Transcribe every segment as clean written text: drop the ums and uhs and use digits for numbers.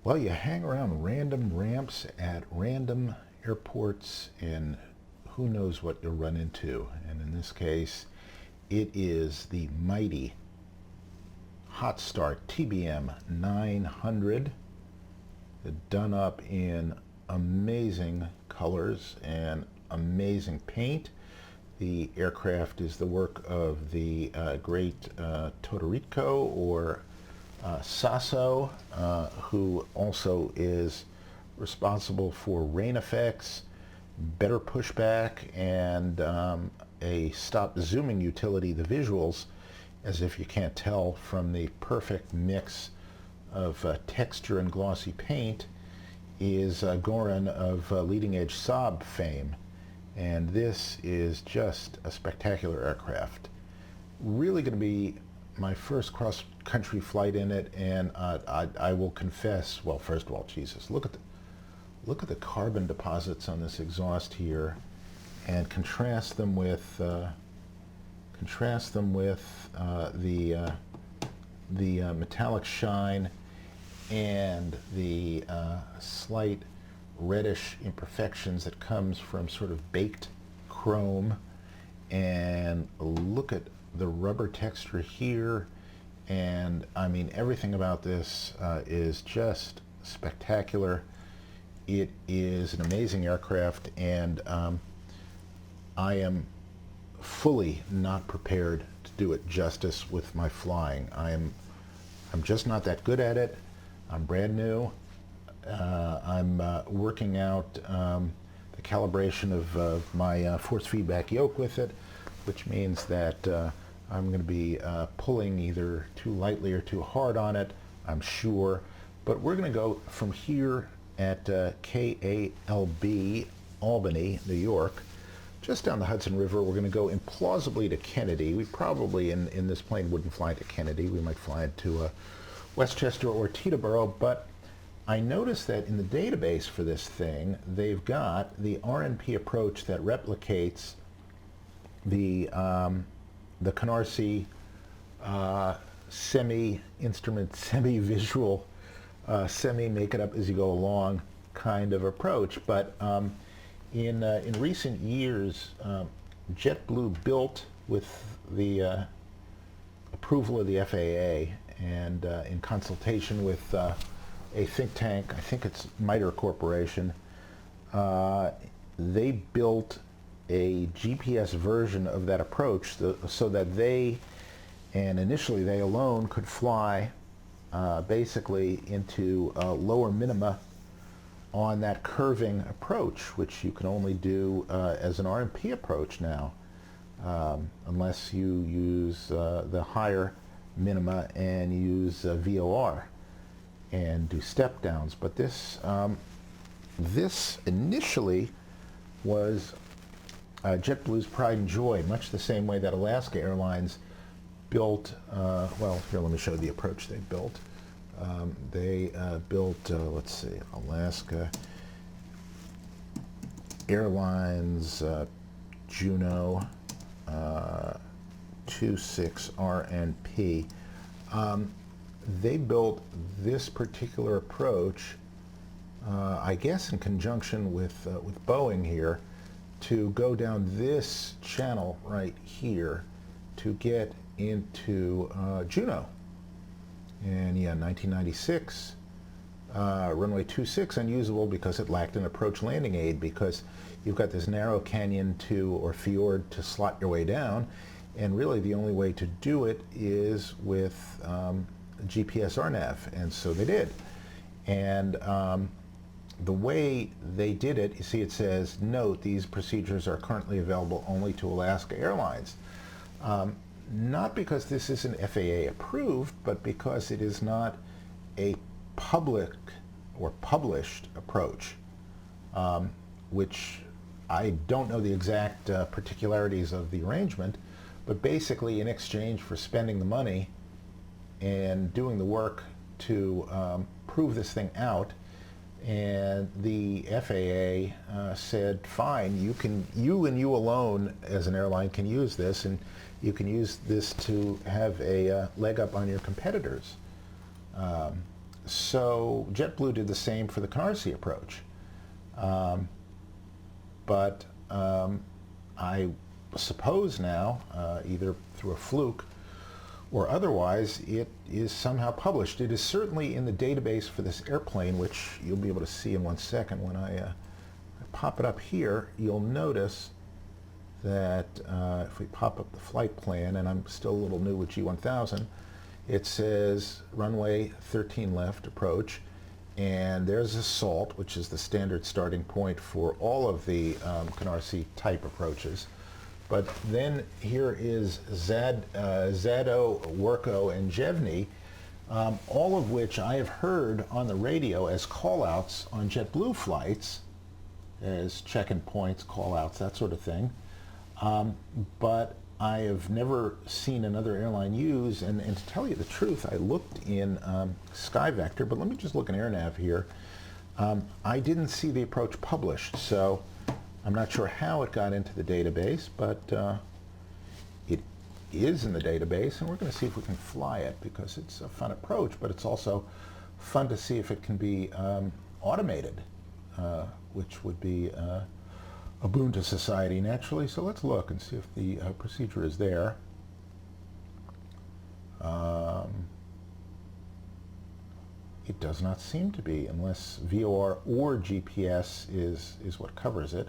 Well, you hang around random ramps at random airports and who knows what you'll run into. And in this case, it is the mighty HotStart TBM900, done up in amazing colors and amazing paint. The aircraft is the work of the great Todorico, or Sasso, who also is responsible for rain effects, better pushback, and a stop zooming utility. The visuals, as if you can't tell from the perfect mix of texture and glossy paint, is Goran of leading edge Saab fame. And this is just a spectacular aircraft. Really going to be my first cross-country flight in it, and I will confess, well, first of all, Jesus, look at the carbon deposits on this exhaust here, and contrast them with the metallic shine and the slight reddish imperfections that comes from sort of baked chrome. And look at the rubber texture here, and I mean, everything about this is just spectacular. It is an amazing aircraft, and I am fully not prepared to do it justice with my flying. I'm just not that good at it. I'm brand new. I'm working out the calibration of my force feedback yoke with it, which means that I'm going to be pulling either too lightly or too hard on it, I'm sure. But we're going to go from here at KALB, Albany, New York, just down the Hudson River. We're going to go implausibly to Kennedy. We probably in this plane wouldn't fly to Kennedy. We might fly it to Westchester or Teterboro, but I noticed that in the database for this thing, they've got the RNP approach that replicates the Canarsie semi-instrument, semi-visual, semi-make-it-up-as-you-go-along kind of approach. But in recent years, JetBlue built, with the approval of the FAA and in consultation with a think tank, I think it's MITRE Corporation, they built a GPS version of that approach so that they, and initially they alone, could fly basically into lower minima on that curving approach, which you can only do as an RMP approach now, unless you use the higher minima and use VOR and do step downs. But this initially was JetBlue's pride and joy, much the same way that Alaska Airlines built, well, here, let me show the approach they built. They built, let's see, Alaska Airlines Juno 26 RNP. They built this particular approach, I guess in conjunction with Boeing here, to go down this channel right here to get into Juneau. And yeah, 1996, runway 26 unusable because it lacked an approach landing aid, because you've got this narrow canyon or fjord to slot your way down, and really the only way to do it is with GPS RNAV, and so they did. And the way they did it, you see it says, note, these procedures are currently available only to Alaska Airlines. Not because this isn't FAA approved, but because it is not a public or published approach, which I don't know the exact particularities of the arrangement, but basically in exchange for spending the money and doing the work to prove this thing out, and the FAA said, fine, you and you alone as an airline can use this, and you can use this to have a leg up on your competitors. So JetBlue did the same for the Canarsie approach. But I suppose now, either through a fluke or otherwise, it is somehow published. It is certainly in the database for this airplane, which you'll be able to see in 1 second. When I pop it up here, you'll notice that if we pop up the flight plan, and I'm still a little new with G1000, it says runway 13 left approach, and there's assault, which is the standard starting point for all of the Canarsie type approaches. But then here is Zado, Worko, and Jevny, all of which I have heard on the radio as call-outs on JetBlue flights, as check-in points, call-outs, that sort of thing. But I have never seen another airline use, and to tell you the truth, I looked in SkyVector, but let me just look in AirNav here. I didn't see the approach published, so I'm not sure how it got into the database, but it is in the database, and we're going to see if we can fly it, because it's a fun approach, but it's also fun to see if it can be automated, which would be a boon to society naturally. So let's look and see if the procedure is there. It does not seem to be, unless VOR or GPS is what covers it.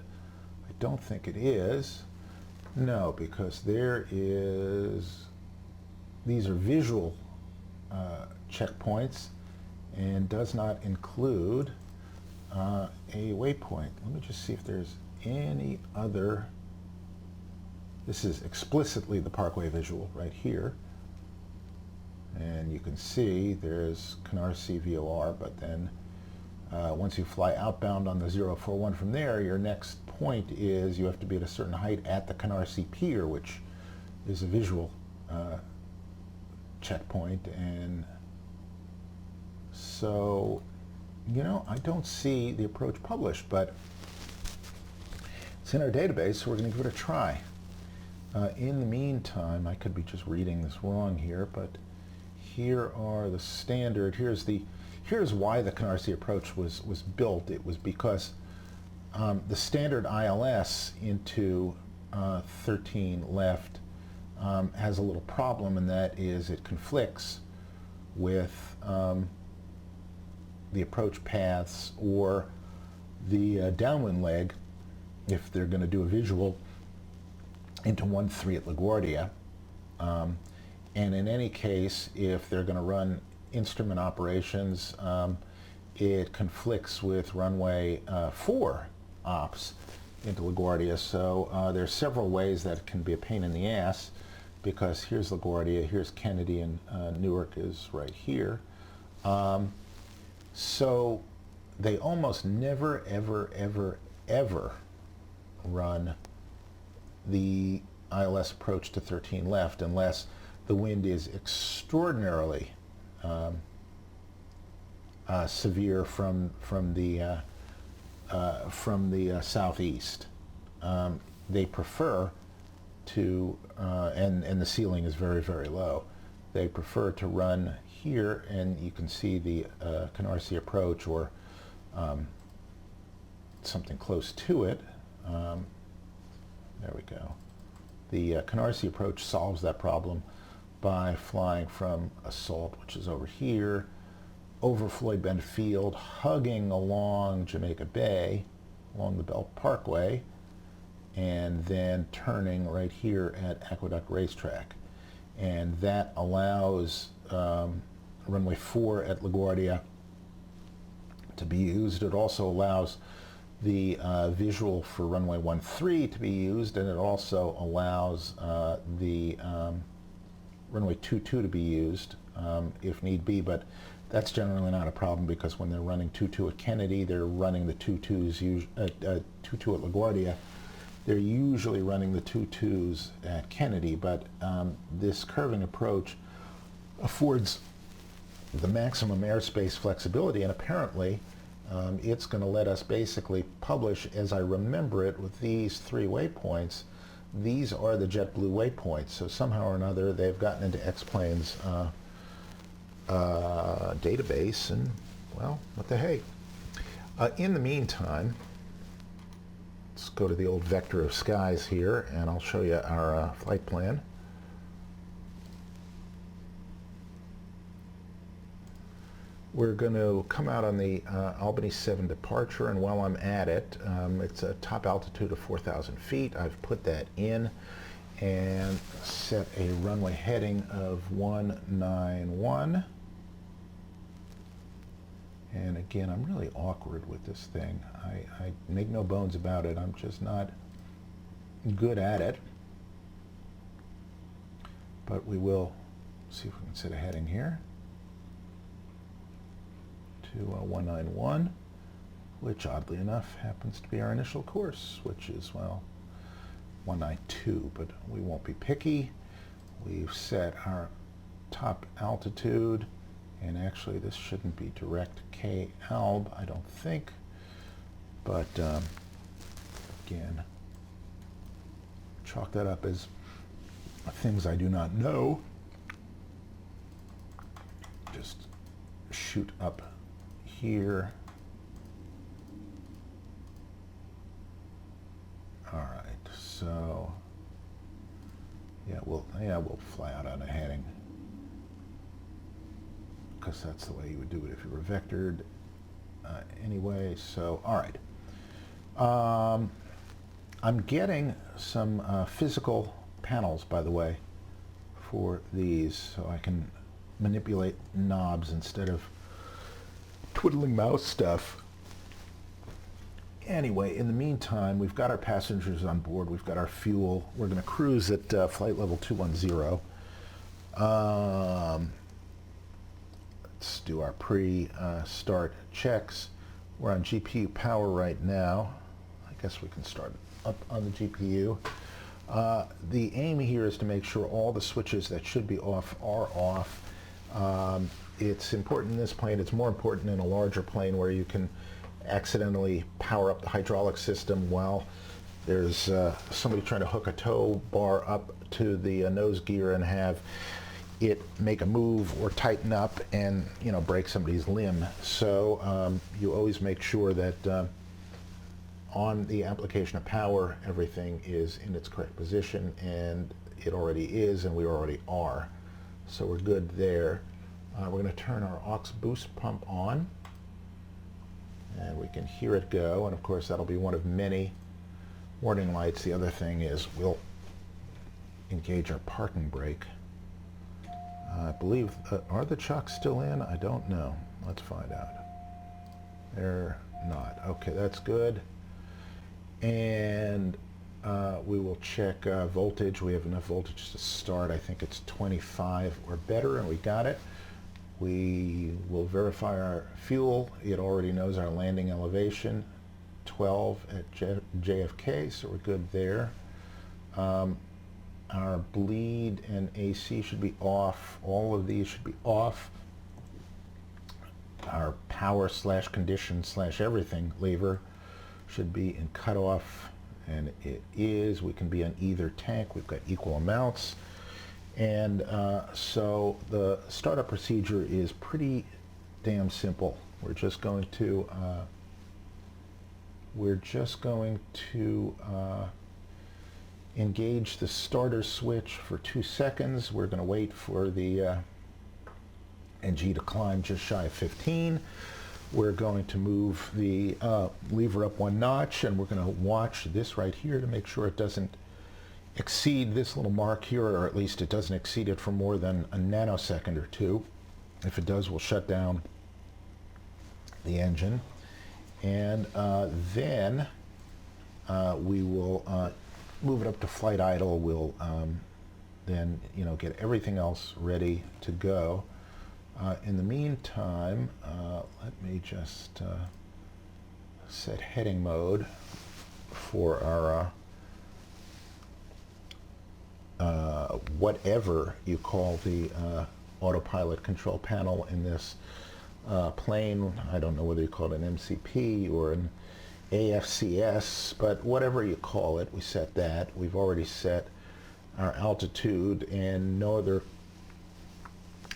I don't think it is. No, because there is, these are visual checkpoints and does not include a waypoint. Let me just see if there's any other. This is explicitly the Parkway visual right here, and you can see there's Canarsie VOR, but then once you fly outbound on the 041 from there, your next point is you have to be at a certain height at the Canarsie Pier, which is a visual checkpoint. And so, you know, I don't see the approach published, but it's in our database, so we're going to give it a try. In the meantime, I could be just reading this wrong here, but here are the standard. Here's why the Canarsie approach was built. It was because the standard ILS into 13 left has a little problem, and that is it conflicts with the approach paths or the downwind leg if they're going to do a visual into 1-3 at LaGuardia. And in any case, if they're going to run instrument operations, it conflicts with runway 4 ops into LaGuardia. So there's several ways that can be a pain in the ass, because here's LaGuardia, here's Kennedy, and Newark is right here. So they almost never, ever, ever, ever run the ILS approach to 13 left unless the wind is extraordinarily severe from the southeast. They prefer to, and the ceiling is very, very low. They prefer to run here, and you can see the Canarsie approach, or something close to it. There we go. The Canarsie approach solves that problem by flying from Assault, which is over here, over Floyd Bend Field, hugging along Jamaica Bay, along the Belt Parkway, and then turning right here at Aqueduct Racetrack. And that allows runway 4 at LaGuardia to be used. It also allows the visual for runway 13 to be used, and it also allows the runway 22 to be used if need be, but that's generally not a problem, because when they're running 22 at Kennedy, they're running the 22s at 22 at LaGuardia. They're usually running the 22s at Kennedy, but this curving approach affords the maximum airspace flexibility, and apparently it's going to let us basically publish, as I remember it, with these 3 waypoints. These are the JetBlue waypoints, so somehow or another they've gotten into X-Plane's database, and well, what the hey. In the meantime, let's go to the old vector of skies here, and I'll show you our flight plan. We're going to come out on the Albany 7 departure, and while I'm at it, it's a top altitude of 4,000 feet. I've put that in and set a runway heading of 191. And again, I'm really awkward with this thing. I make no bones about it. I'm just not good at it. But we will see if we can set a heading here to 191, which oddly enough happens to be our initial course, which is, well, 192, but we won't be picky. We've set our top altitude, and actually this shouldn't be direct KALB, I don't think, but again, chalk that up as things I do not know. Just shoot up here. All right, so yeah, we'll fly out on a heading, because that's the way you would do it if you were vectored anyway. So all right, I'm getting some physical panels, by the way, for these, so I can manipulate knobs instead of twiddling mouse stuff. Anyway, in the meantime, we've got our passengers on board, we've got our fuel. We're going to cruise at flight level 210. Let's do our pre-start checks. We're on GPU power right now. I guess we can start up on the GPU. The aim here is to make sure all the switches that should be off are off. It's important in this plane. It's more important in a larger plane where you can accidentally power up the hydraulic system while there's somebody trying to hook a tow bar up to the nose gear and have it make a move or tighten up and, you know, break somebody's limb. So you always make sure that on the application of power, everything is in its correct position, and it already is, and we already are. So we're good there. We're going to turn our aux boost pump on, and we can hear it go, and of course that'll be one of many warning lights. The other thing is we'll engage our parking brake. I believe, are the chocks still in? I don't know. Let's find out. They're not. Okay, that's good. And we will check voltage. We have enough voltage to start. I think it's 25 or better, and we got it. We will verify our fuel. It already knows our landing elevation, 12 at JFK, so we're good there. Our bleed and AC should be off. All of these should be off. Our power / condition / everything lever should be in cutoff, and it is. We can be on either tank. We've got equal amounts. And so the startup procedure is pretty damn simple. We're just going to engage the starter switch for 2 seconds. We're going to wait for the NG to climb just shy of 15. We're going to move the lever up 1 notch, and we're going to watch this right here to make sure it doesn't exceed this little mark here, or at least it doesn't exceed it for more than a nanosecond or 2. If it does, we'll shut down the engine, and then we will move it up to flight idle. We'll then, you know, get everything else ready to go. In the meantime, let me just set heading mode for our whatever you call the autopilot control panel in this plane. I don't know whether you call it an MCP or an AFCS, but whatever you call it, we set that. We've already set our altitude, and no other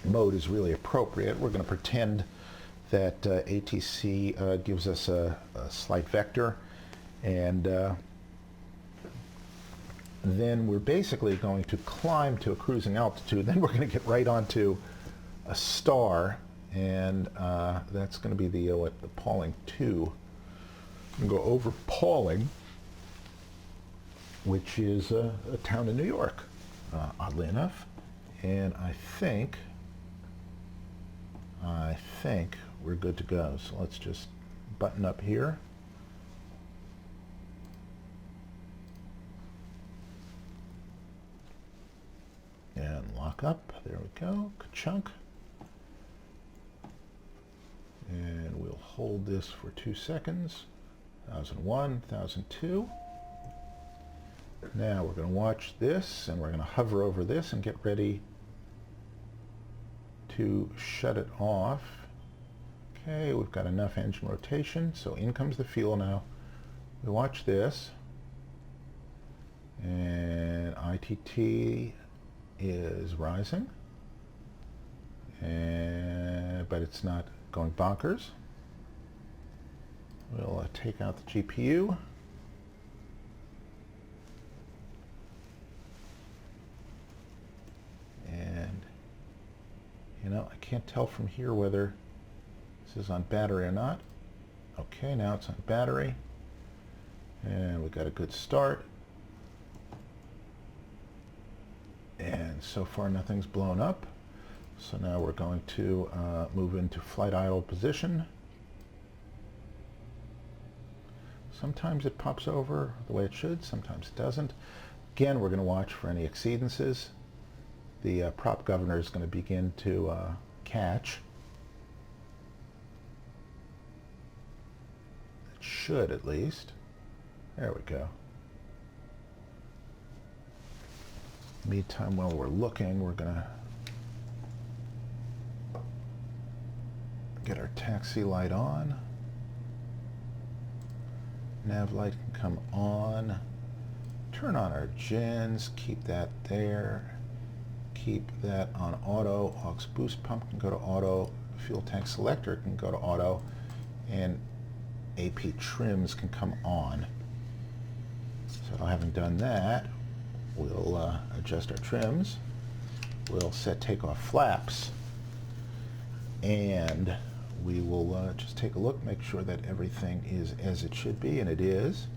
mode is really appropriate. We're going to pretend that ATC gives us a slight vector, and then we're basically going to climb to a cruising altitude. Then we're going to get right onto a star, and that's going to be the Pauling 2. I'm going to go over Pauling, which is a town in New York, oddly enough. And I think we're good to go. So let's just button up here. And lock up. There we go. Ka-chunk. And we'll hold this for 2 seconds. 1001, 1002. Now we're going to watch this, and we're going to hover over this and get ready to shut it off. Okay, we've got enough engine rotation, so in comes the fuel now. We watch this, and ITT is rising, but it's not going bonkers. We'll take out the GPU. And, you know, I can't tell from here whether this is on battery or not. Okay, now it's on battery. And we got a good start. And so far nothing's blown up. So now we're going to move into flight idle position. Sometimes it pops over the way it should, sometimes it doesn't. Again, we're going to watch for any exceedances. The prop governor is going to begin to catch. It should, at least. There we go. Meantime, while we're looking, we're going to get our taxi light on. Nav light can come on. Turn on our gens, keep that there. Keep that on auto. Aux boost pump can go to auto. Fuel tank selector can go to auto. And AP trims can come on. So having done that, we'll adjust our trims. We'll set takeoff flaps. And we will just take a look, make sure that everything is as it should be, and it is.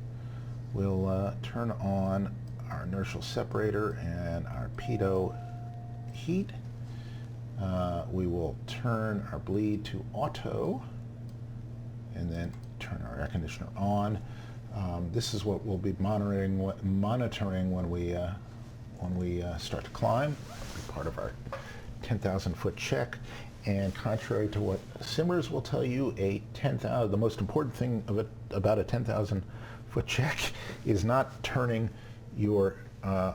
We'll turn on our inertial separator and our pitot heat. We will turn our bleed to auto, and then turn our air conditioner on. This is what we'll be monitoring when we start to climb. It'll be part of our 10,000 foot check. And contrary to what simmers will tell you, the most important thing about a 10,000 foot check is not turning your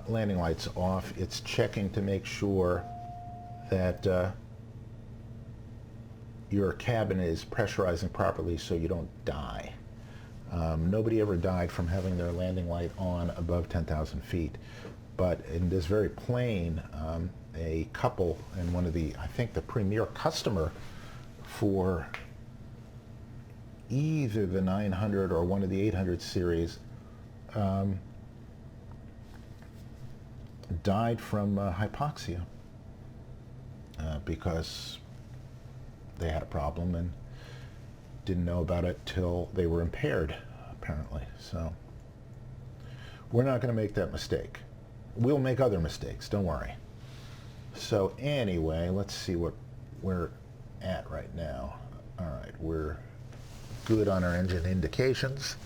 landing lights off. It's checking to make sure that your cabin is pressurizing properly so you don't die. Nobody ever died from having their landing light on above 10,000 feet. But in this very plane, a couple and one of I think the premier customer for either the 900 or one of the 800 series died from hypoxia because they had a problem and didn't know about it till they were impaired, apparently. So we're not going to make that mistake. We'll make other mistakes, don't worry. So anyway, let's see what we're at right now. All right, we're good on our engine indications.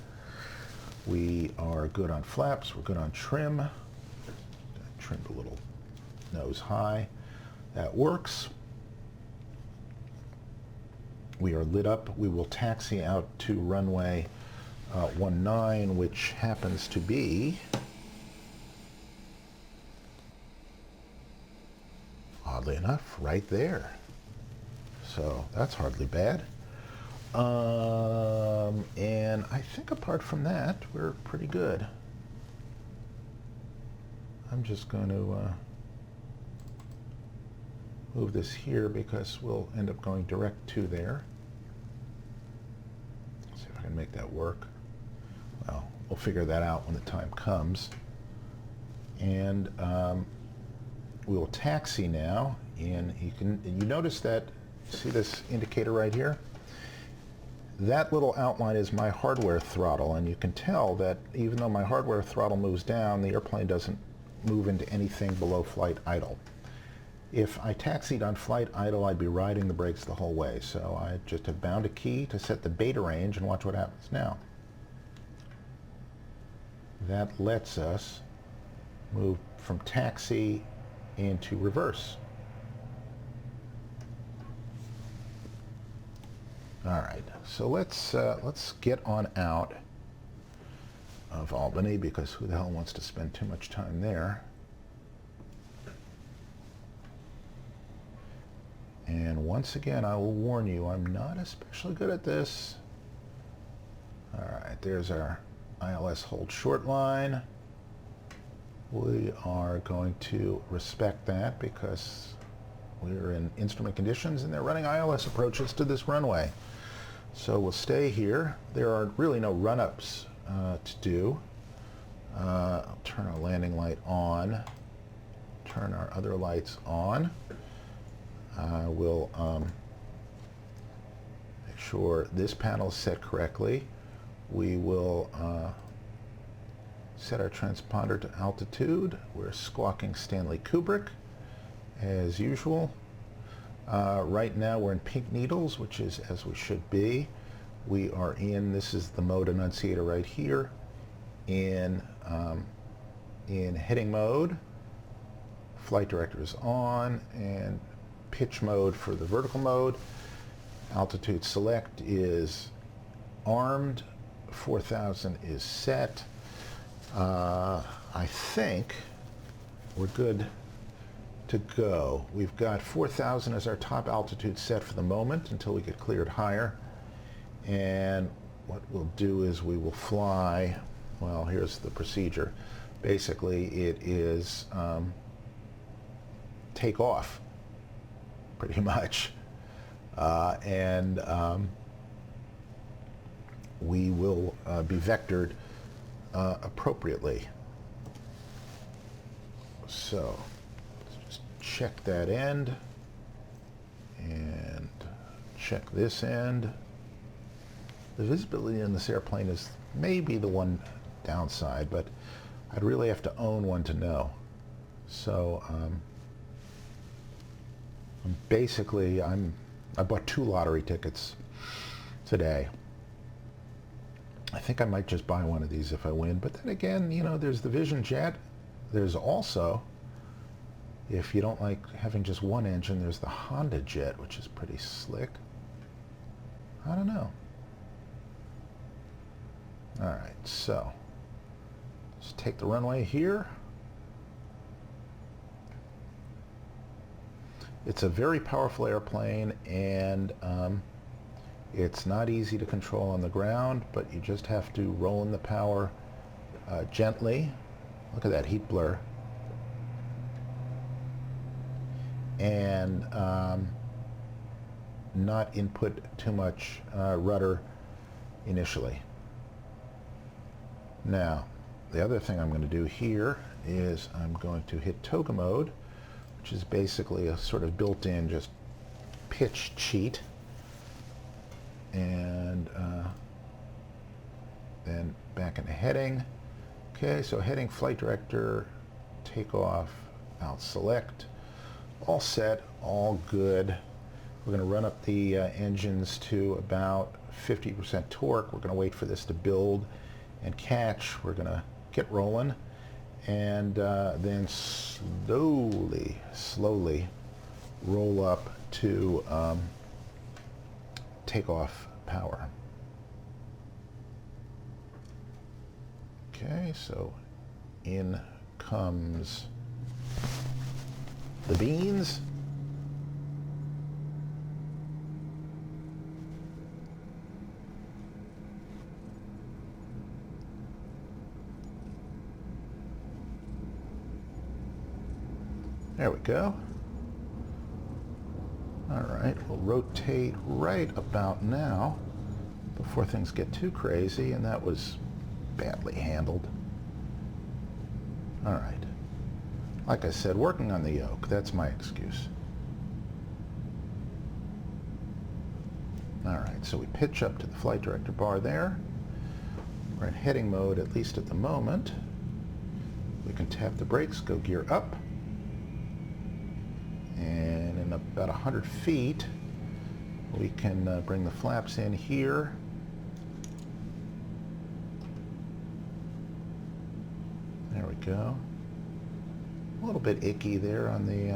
We are good on flaps. We're good on trim. Trimmed a little nose high. That works. We are lit up. We will taxi out to runway 19, which happens to be, oddly enough, right there. So that's hardly bad. And I think apart from that, we're pretty good. I'm just going to move this here because we'll end up going direct to there. See if I can make that work. Well, we'll figure that out when the time comes. And we will taxi now, and you notice that, see this indicator right here? That little outline is my hardware throttle, and you can tell that even though my hardware throttle moves down, the airplane doesn't move into anything below flight idle. If I taxied on flight idle, I'd be riding the brakes the whole way. So I just have bound a key to set the beta range, and watch what happens now. That lets us move from taxi into reverse. All right, so let's get on out of Albany, because who the hell wants to spend too much time there? And once again, I will warn you, I'm not especially good at this. All right, there's our ILS hold short line. We are going to respect that because we're in instrument conditions and they're running ILS approaches to this runway. So we'll stay here. There are really no run-ups to do. I'll turn our landing light on, turn our other lights on. We'll make sure this panel is set correctly. We will set our transponder to altitude. We're squawking Stanley Kubrick as usual. Right now we're in pink needles, which is as we should be. We are in, this is the mode annunciator right here, in heading mode. Flight director is on, and pitch mode for the vertical mode. Altitude select is armed. 4,000 is set. I think we're good to go. We've got 4,000 as our top altitude set for the moment until we get cleared higher. And what we'll do is we will fly, well, here's the procedure. Basically, it is take off, pretty much. We will be vectored appropriately. So let's just check that end and check this end. The visibility in this airplane is maybe the one downside, but I'd really have to own one to know. So basically I bought 2 lottery tickets today. I think I might just buy one of these if I win, but then again, you know, there's the Vision Jet. There's also, if you don't like having just one engine, there's the Honda Jet, which is pretty slick. I don't know. All right, so let's take the runway here. It's a very powerful airplane, and it's not easy to control on the ground, but you just have to roll in the power gently. Look at that heat blur. And not input too much rudder initially. Now, the other thing I'm going to do here is I'm going to hit toga mode, which is basically a sort of built-in just pitch cheat. And then back into heading. Okay, so heading, flight director, takeoff, out select. All set, all good. We're going to run up the engines to about 50% torque. We're going to wait for this to build and catch. We're going to get rolling, and then slowly roll up to takeoff power. Okay, so in comes the beans. There we go. right, we'll rotate right about now before things get too crazy, and that was badly handled. All right. Like I said, working on the yoke, that's my excuse. All right, so we pitch up to the flight director bar there. We're in heading mode, at least at the moment. We can tap the brakes, go gear up. And in about 100 feet, we can bring the flaps in here. There we go. A little bit icky there on the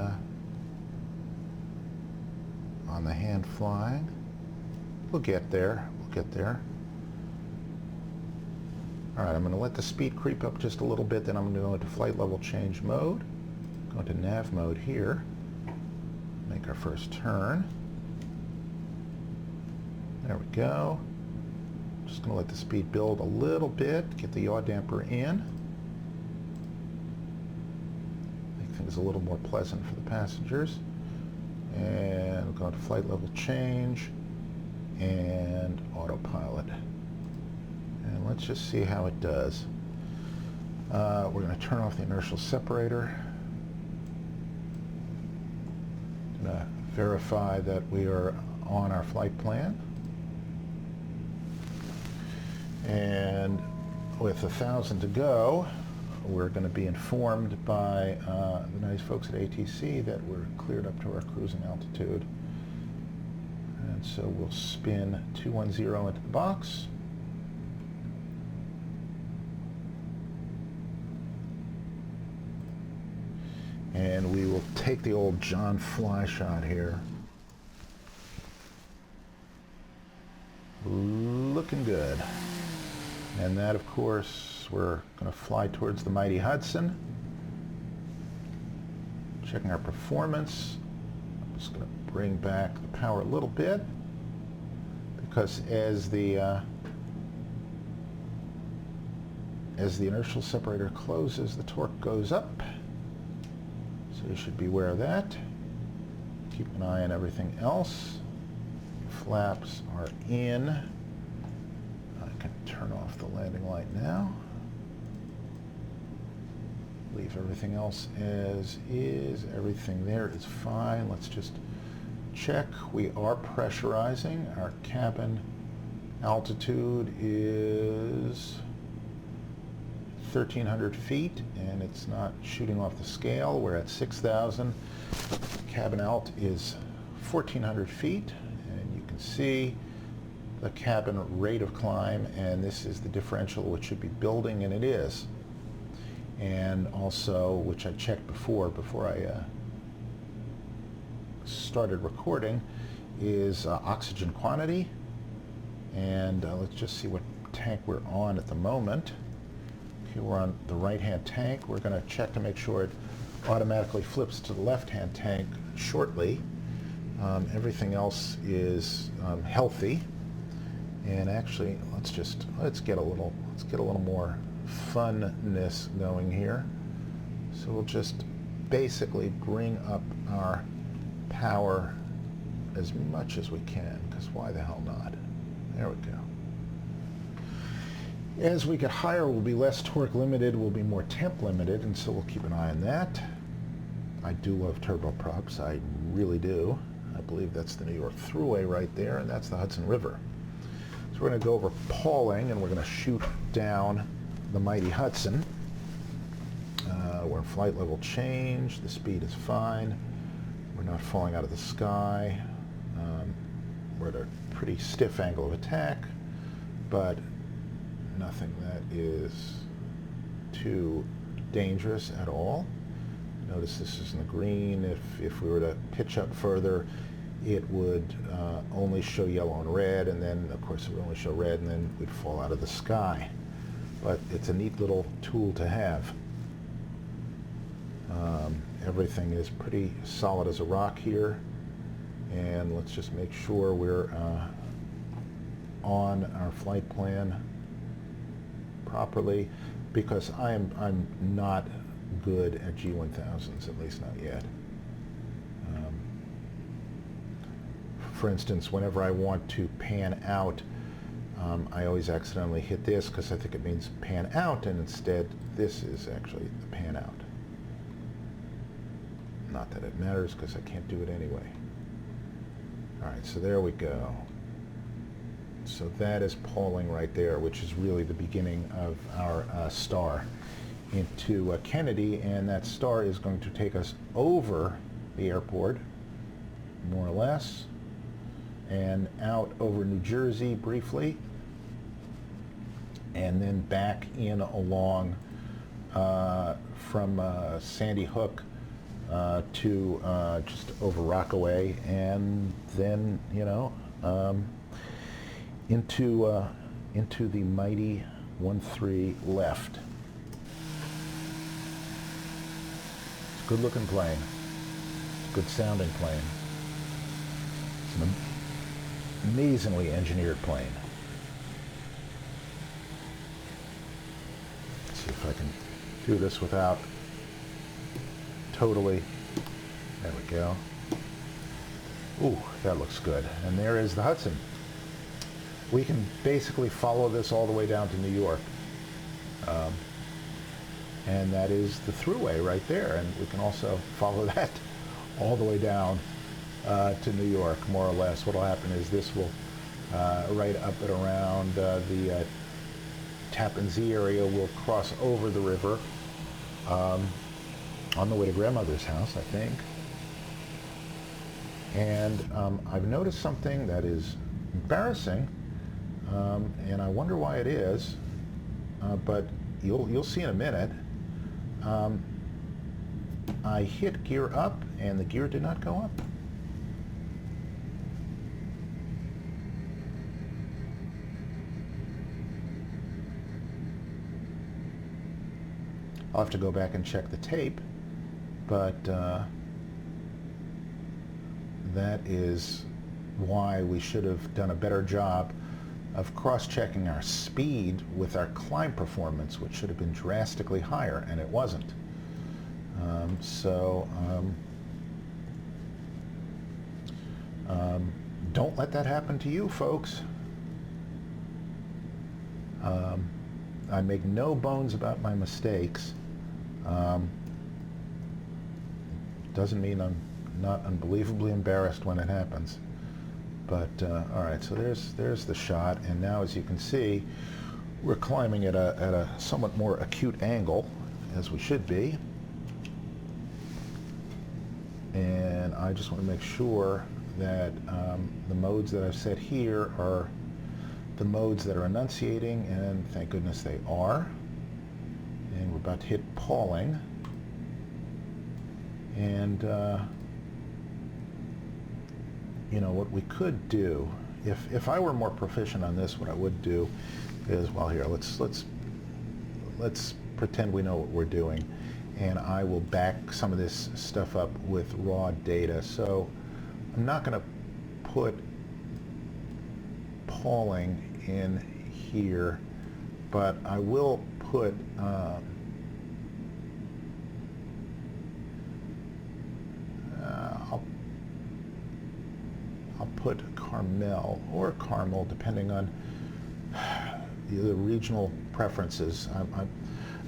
hand flying. We'll get there. We'll get there. All right, I'm going to let the speed creep up just a little bit, then I'm going to go into flight level change mode. Go into nav mode here. Make our first turn. There we go. Just going to let the speed build a little bit, get the yaw damper in. Make things a little more pleasant for the passengers. And we'll go into flight level change and autopilot. And let's just see how it does. We're going to turn off the inertial separator. Going to verify that we are on our flight plan. And with 1,000 to go, we're going to be informed by the nice folks at ATC that we're cleared up to our cruising altitude. And so we'll spin 210 into the box. And we will take the old John Fly shot here. Looking good. And that, of course, we're going to fly towards the mighty Hudson. Checking our performance. I'm just going to bring back the power a little bit, because as the inertial separator closes, the torque goes up. So you should be aware of that. Keep an eye on everything else. Flaps are in. I can turn off the landing light now. Leave everything else as is. Everything there is fine. Let's just check. We are pressurizing. Our cabin altitude is 1,300 feet, and it's not shooting off the scale. We're at 6,000. Cabin alt is 1,400 feet, and you can see the cabin rate of climb, and this is the differential which should be building, and it is. And also, which I checked before I started recording, is oxygen quantity. And let's just see what tank we're on at the moment. Okay, we're on the right-hand tank. We're going to check to make sure it automatically flips to the left-hand tank shortly. Everything else is healthy. And actually, let's get a little more funness going here. So we'll just basically bring up our power as much as we can, because why the hell not? There we go. As we get higher, we'll be less torque limited, we'll be more temp limited, and so we'll keep an eye on that. I do love turboprops, I really do. I believe that's the New York Thruway right there, and that's the Hudson River. So we're going to go over Pauling, and we're going to shoot down the mighty Hudson. We're in flight level change. The speed is fine. We're not falling out of the sky. We're at a pretty stiff angle of attack, but nothing that is too dangerous at all. Notice this is in the green. If we were to pitch up further, it would only show yellow and red, and then of course it would only show red, and then we'd fall out of the sky. But it's a neat little tool to have. Everything is pretty solid as a rock here, and let's just make sure we're on our flight plan properly, because I'm not good at G1000s, at least not yet. For instance, whenever I want to pan out, I always accidentally hit this because I think it means pan out, and instead this is actually the pan out. Not that it matters because I can't do it anyway. All right, so there we go. So that is Pauling right there, which is really the beginning of our star into Kennedy, and that star is going to take us over the airport, more or less, and out over New Jersey briefly, and then back in along from Sandy Hook to just over Rockaway, and then, you know, into the mighty 1-3 left. It's a good looking plane. It's a good sounding plane. It's an amazingly engineered plane. Let's see if I can do this without totally, there we go. Ooh, that looks good. And there is the Hudson. We can basically follow this all the way down to New York. And that is the thruway right there. And we can also follow that all the way down to New York, more or less. What will happen is this will, right up and around the Tappan Zee area, will cross over the river on the way to grandmother's house, I think. And I've noticed something that is embarrassing, and I wonder why it is, but you'll see in a minute. I hit gear up, and the gear did not go up. I'll have to go back and check the tape, but that is why we should have done a better job of cross-checking our speed with our climb performance, which should have been drastically higher, and it wasn't. Don't let that happen to you, folks. I make no bones about my mistakes. Doesn't mean I'm not unbelievably embarrassed when it happens. But all right, so there's the shot, and now, as you can see, we're climbing at a somewhat more acute angle, as we should be. And I just want to make sure that the modes that I've set here are the modes that are enunciating, and thank goodness they are. And we're about to hit Pauling. And you know, what we could do, if I were more proficient on this, what I would do is, well, here, let's pretend we know what we're doing, and I will back some of this stuff up with raw data. So I'm not going to put Pauling in here, but I will put I'll put Carmel or Carmel, depending on the regional preferences.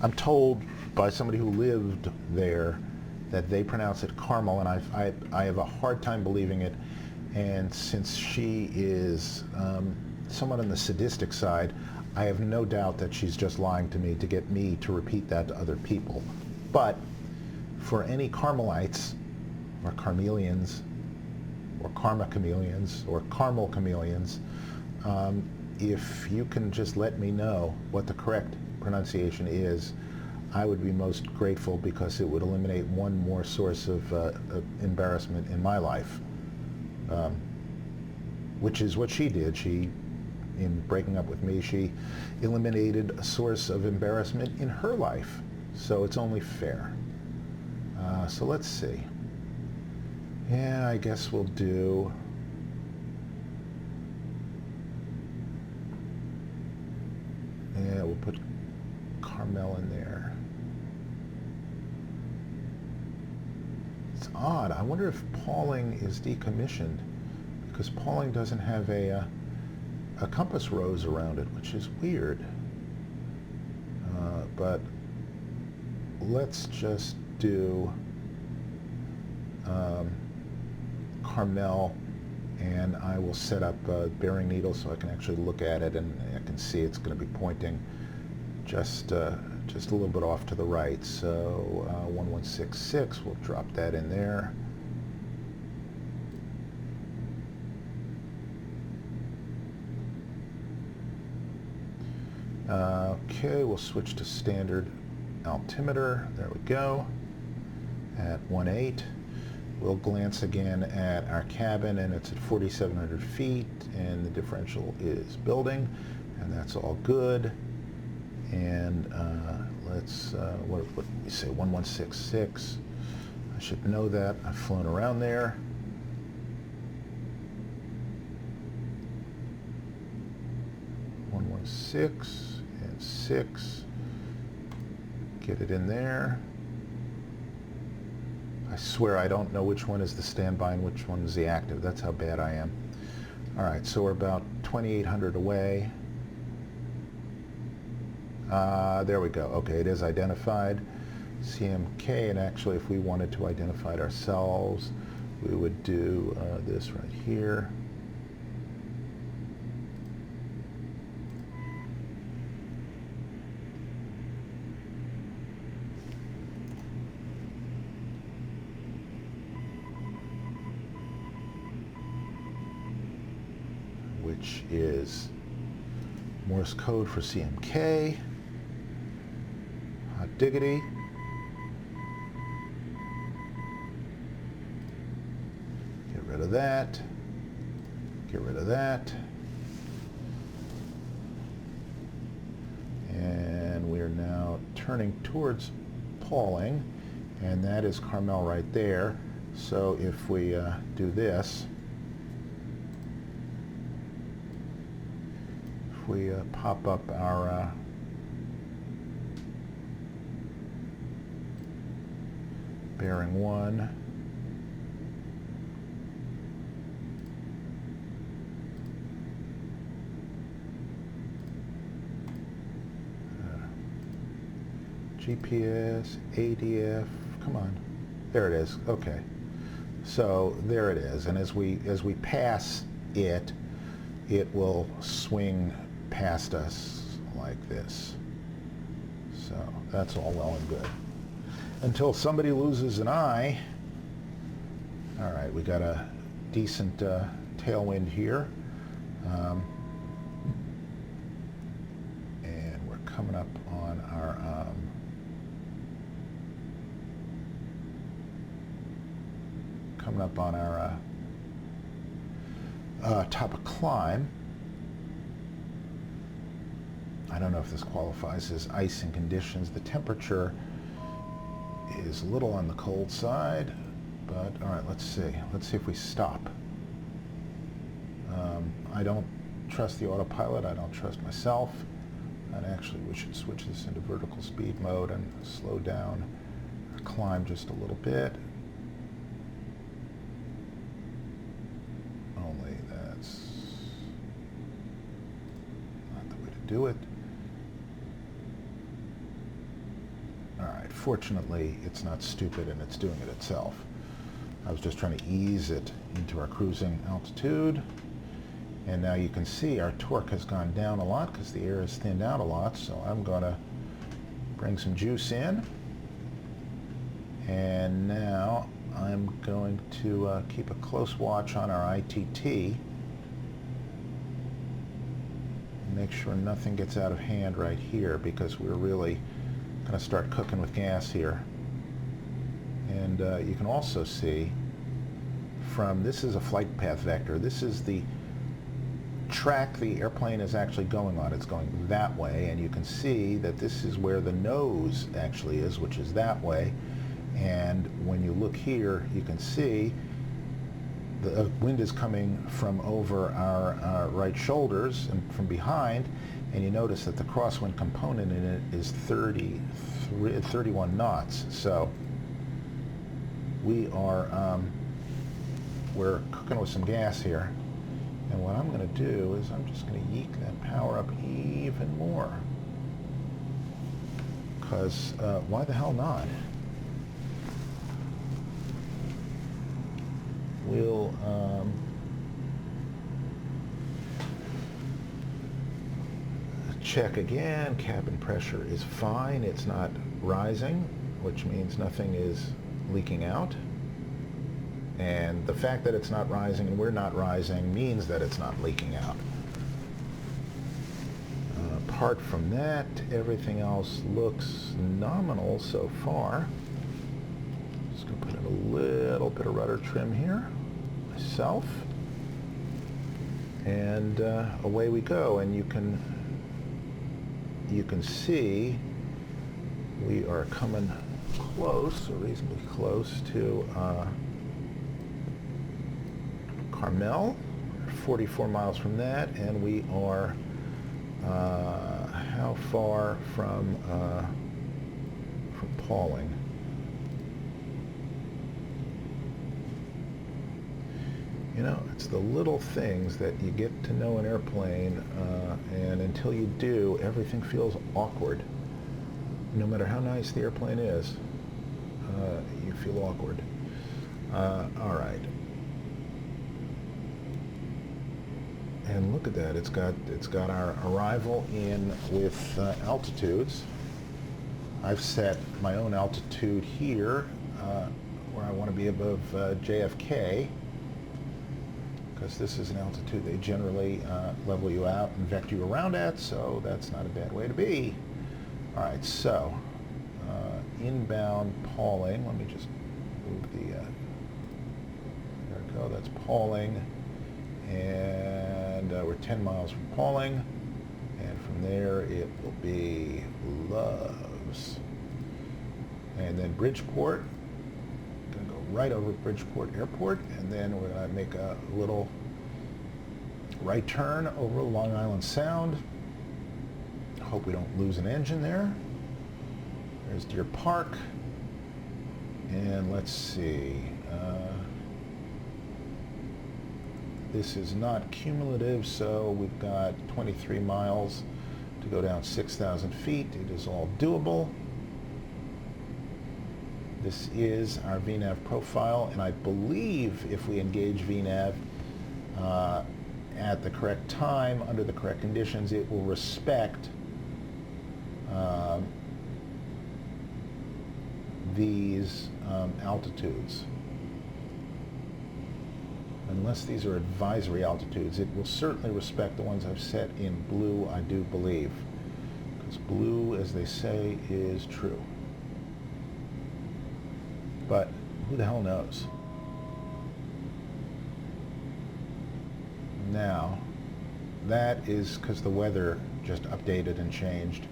I'm told by somebody who lived there that they pronounce it Carmel, and I have a hard time believing it. And since she is somewhat on the sadistic side, I have no doubt that she's just lying to me to get me to repeat that to other people. But for any Carmelites or Carmelians or Karma Chameleons or Carmel Chameleons, if you can just let me know what the correct pronunciation is, I would be most grateful, because it would eliminate one more source of embarrassment in my life, which is what she did. She, in breaking up with me, she eliminated a source of embarrassment in her life. So it's only fair. So let's see. Yeah, I guess we'll do... Yeah, we'll put Carmel in there. It's odd. I wonder if Pauling is decommissioned, because Pauling doesn't have a compass rose around it, which is weird. But let's just do Carmel, and I will set up a bearing needle so I can actually look at it, and I can see it's going to be pointing just a little bit off to the right. So 1166, we'll drop that in there. Okay, we'll switch to standard altimeter. There we go. At 1.8. We'll glance again at our cabin, and it's at 4,700 feet, and the differential is building, and that's all good. And let's, what did we say, 1166. I should know that. I've flown around there. Six and 6. Get it in there. I swear I don't know which one is the standby and which one is the active. That's how bad I am. All right, so we're about 2,800 away. There we go. Okay, it is identified. CMK, and actually if we wanted to identify it ourselves, we would do this right here. Which is Morse code for CMK. Hot diggity. Get rid of that. Get rid of that. And we are now turning towards Pauling, and that is Carmel right there. So if we do this, we pop up our bearing 1, GPS, ADF, come on, there it is. Okay, so there it is, and as we pass it, it will swing past us like this. So that's all well and good until somebody loses an eye. All right, we got a decent tailwind here, and we're coming up on our top of climb. I don't know if this qualifies as icing conditions. The temperature is a little on the cold side, but all right, let's see. Let's see if we stop. I don't trust the autopilot. I don't trust myself. And actually, we should switch this into vertical speed mode and slow down our climb just a little bit. Only that's not the way to do it. Fortunately, it's not stupid and it's doing it itself. I was just trying to ease it into our cruising altitude, and now you can see our torque has gone down a lot because the air has thinned out a lot. So I'm going to bring some juice in, and now I'm going to keep a close watch on our ITT and make sure nothing gets out of hand right here, because we're really going to start cooking with gas here. And you can also see from, this is a flight path vector. This is the track the airplane is actually going on. It's going that way, and you can see that this is where the nose actually is, which is that way. And when you look here, you can see the wind is coming from over our right shoulders and from behind, and you notice that the crosswind component in it is 31 knots. So we are we're cooking with some gas here. And what I'm going to do is I'm just going to yeek that power up even more. Because why the hell not? We'll check again. Cabin pressure is fine. It's not rising, which means nothing is leaking out. And the fact that it's not rising and we're not rising means that it's not leaking out. Apart from that, everything else looks nominal so far. Just going to put in a little bit of rudder trim here myself. And away we go. And you can see we are coming close, or reasonably close, to Carmel. 44 miles from that, and we are how far from Pauling? You know, it's the little things that you get to know an airplane, and until you do, everything feels awkward. No matter how nice the airplane is, you feel awkward. All right. And look at that, it's got our arrival in with altitudes. I've set my own altitude here, where I want to be above JFK, because this is an altitude they generally level you out and vector you around at, so that's not a bad way to be. All right, so inbound Pauling, let me just move the, there we go, that's Pauling. And we're 10 miles from Pauling, and from there it will be Loves. And then Bridgeport, going to go right over Bridgeport Airport, and then we're going to make a little right turn over Long Island Sound. Hope we don't lose an engine there. There's Deer Park, and let's see. This is not cumulative, so we've got 23 miles to go down 6,000 feet. It is all doable. This is our VNAV profile, and I believe if we engage VNAV at the correct time, under the correct conditions, it will respect these altitudes. Unless these are advisory altitudes, it will certainly respect the ones I've set in blue, I do believe. Because blue, as they say, is true. But who the hell knows? Now, that is because the weather just updated and changed.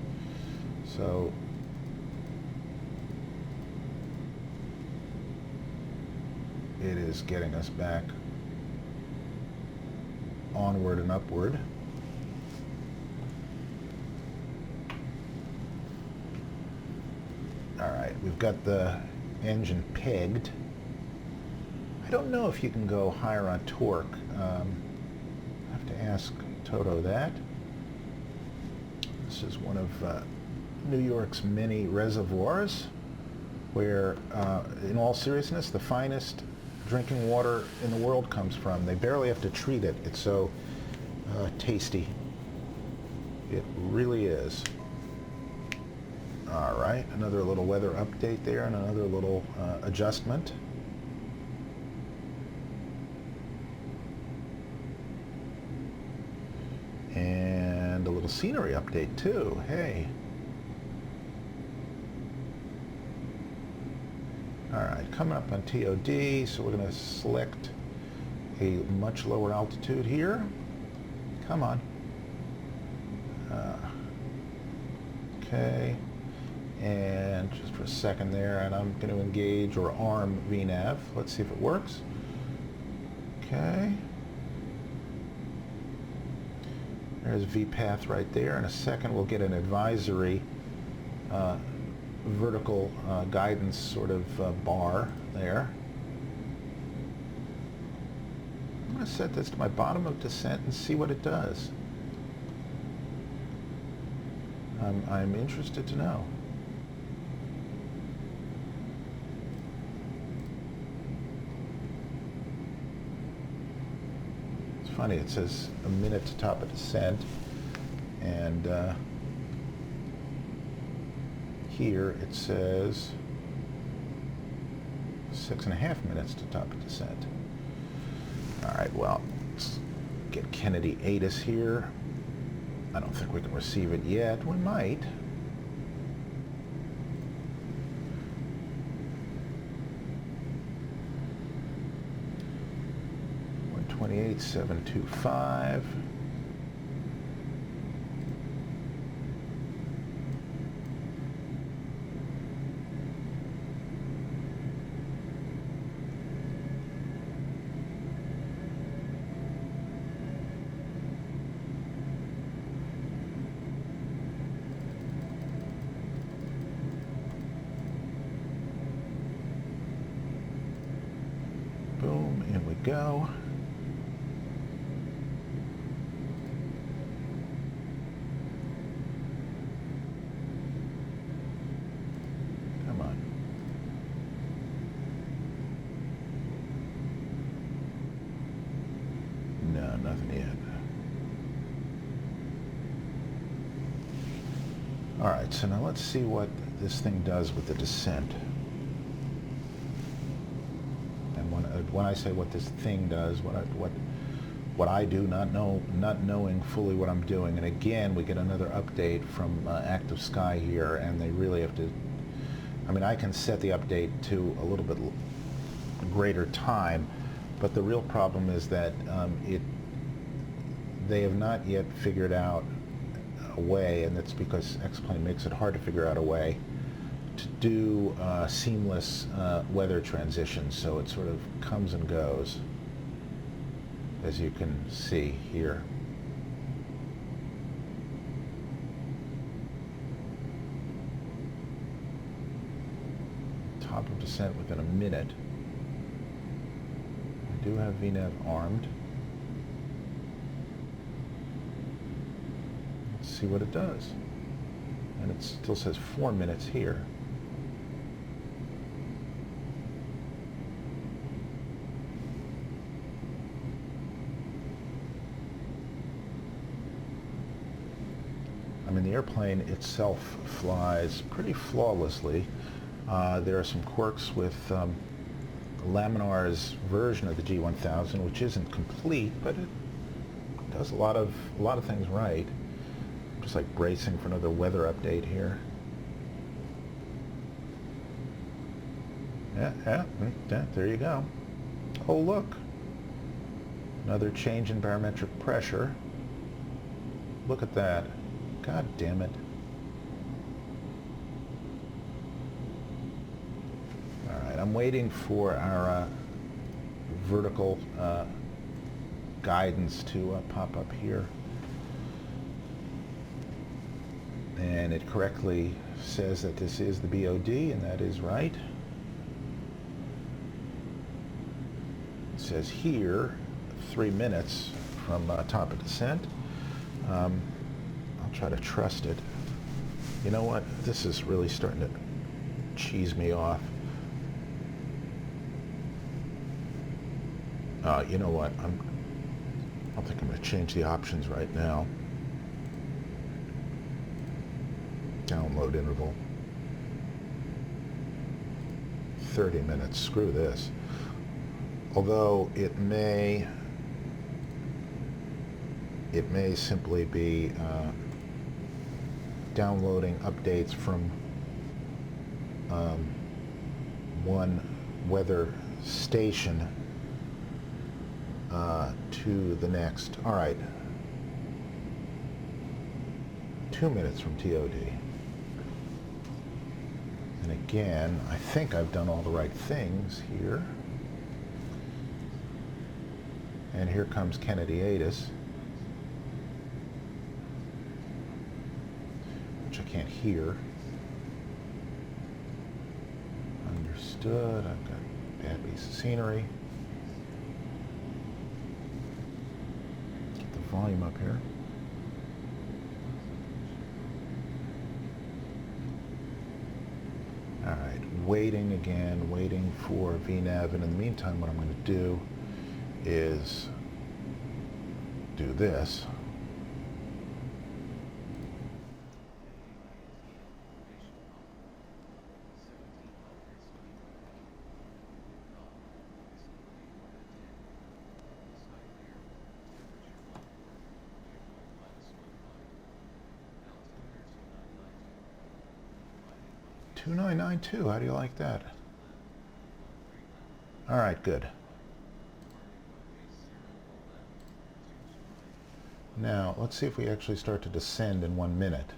So it is getting us back onward and upward. All right, we've got the engine pegged. I don't know if you can go higher on torque. I have to ask Toto that. This is one of New York's many reservoirs where, in all seriousness, the finest drinking water in the world comes from. They barely have to treat it. It's so tasty. It really is. All right, another little weather update there and another little adjustment. And a little scenery update too. Hey. All right, coming up on TOD, so we're going to select a much lower altitude here. Come on. Okay, and just for a second there, and I'm going to engage or arm VNAV. Let's see if it works. Okay. There's VPath right there. In a second, we'll get an advisory vertical guidance sort of bar there. going to set this to my bottom of descent and see what it does. I'm interested to know. It's funny, it says a minute to top of descent, and here it says 6.5 minutes to top of descent. All right, well, let's get Kennedy-8 here. I don't think we can receive it yet. We might. $128,725. Boom, in we go. Come on. No, nothing yet. All right, so now let's see what this thing does with the descent. When I say what this thing does, what I do, not knowing fully what I'm doing, and again we get another update from Active Sky here, and they really have to. I mean, I can set the update to a little bit greater time, but the real problem is that they have not yet figured out a way, and that's because X-Plane makes it hard to figure out a way to do seamless weather transitions, so it sort of comes and goes, as you can see here. Top of descent within a minute. I do have VNAV armed. Let's see what it does. And it still says 4 minutes here. I mean, the airplane itself flies pretty flawlessly. There are some quirks with Laminar's version of the G1000, which isn't complete, but it does a lot of things right. Just like bracing for another weather update here. Yeah, there you go. Oh, look. Another change in barometric pressure. Look at that. God damn it. All right, I'm waiting for our vertical guidance to pop up here. And it correctly says that this is the BOD, and that is right. It says here 3 minutes from top of descent. I'll try to trust it. You know what? This is really starting to cheese me off. You know what? I don't think I'm going to change the options right now. Download interval. 30 minutes. Screw this. Although it may simply be downloading updates from one weather station to the next. All right. 2 minutes from TOD. And again, I think I've done all the right things here. And here comes Kennedy-8, which I can't hear. Understood. I've got a bad piece of scenery. volume up here. All right, waiting again, waiting for VNAV, and in the meantime what I'm going to do is do this. $2992, how do you like that? All right, good. Now, let's see if we actually start to descend in 1 minute.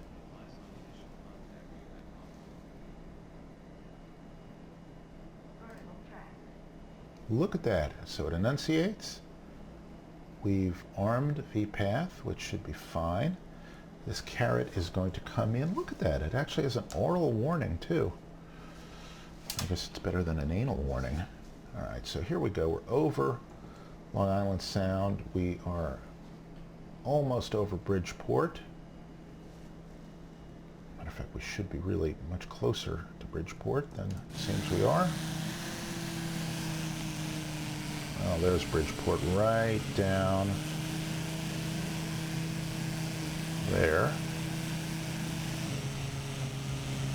Look at that. So it enunciates. We've armed VPath, which should be fine. This caret is going to come in. Look at that. It actually has an oral warning, too. I guess it's better than an anal warning. All right, so here we go. We're over Long Island Sound. We are almost over Bridgeport. Matter of fact, we should be really much closer to Bridgeport than it seems we are. Oh, there's Bridgeport right down there.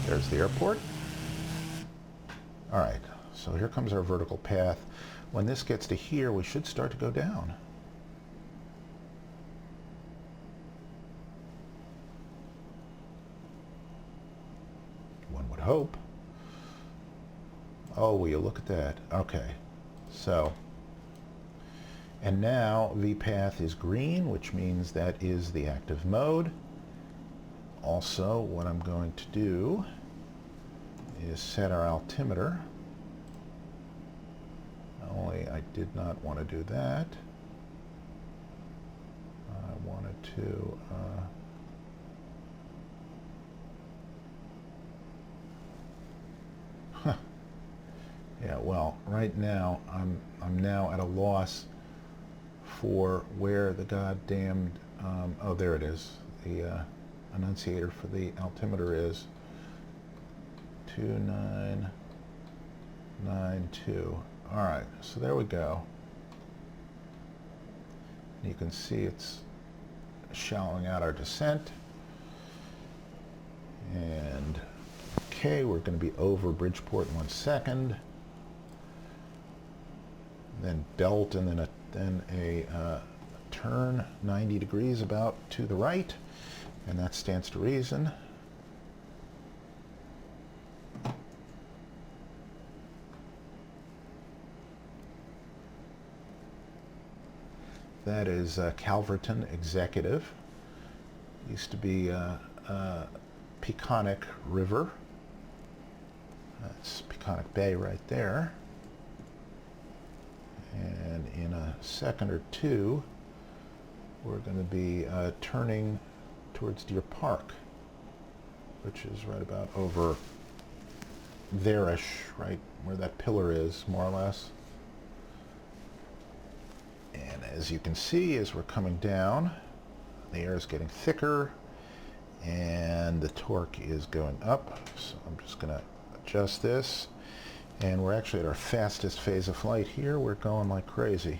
There's the airport. All right, so here comes our vertical path. When this gets to here, we should start to go down. One would hope. Oh, will you look at that? Okay, so, and now VPath is green, which means that is the active mode. Also, what I'm going to do is set our altimeter. Only I did not want to do that. I wanted to yeah, well, right now I'm now at a loss for where the goddamned oh, there it is. The enunciator for the altimeter is 2992. All right, so there we go. You can see it's shallowing out our descent. And okay, we're going to be over Bridgeport in 1 second. Then belt, and then a turn 90 degrees about to the right, and that stands to reason. That is Calverton Executive. Used to be Peconic River. That's Peconic Bay right there. And in a second or two, we're going to be turning towards Deer Park, which is right about over there-ish, right where that pillar is, more or less. And as you can see, as we're coming down, the air is getting thicker and the torque is going up. So I'm just going to adjust this. And we're actually at our fastest phase of flight here. We're going like crazy.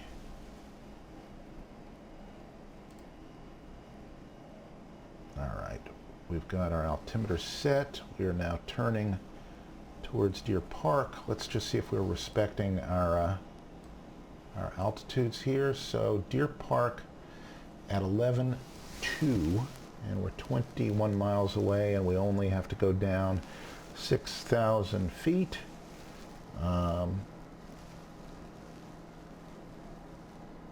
All right, we've got our altimeter set. We are now turning towards Deer Park. Let's just see if we're respecting our altitudes here. So Deer Park at 11.2, and we're 21 miles away, and we only have to go down 6,000 feet.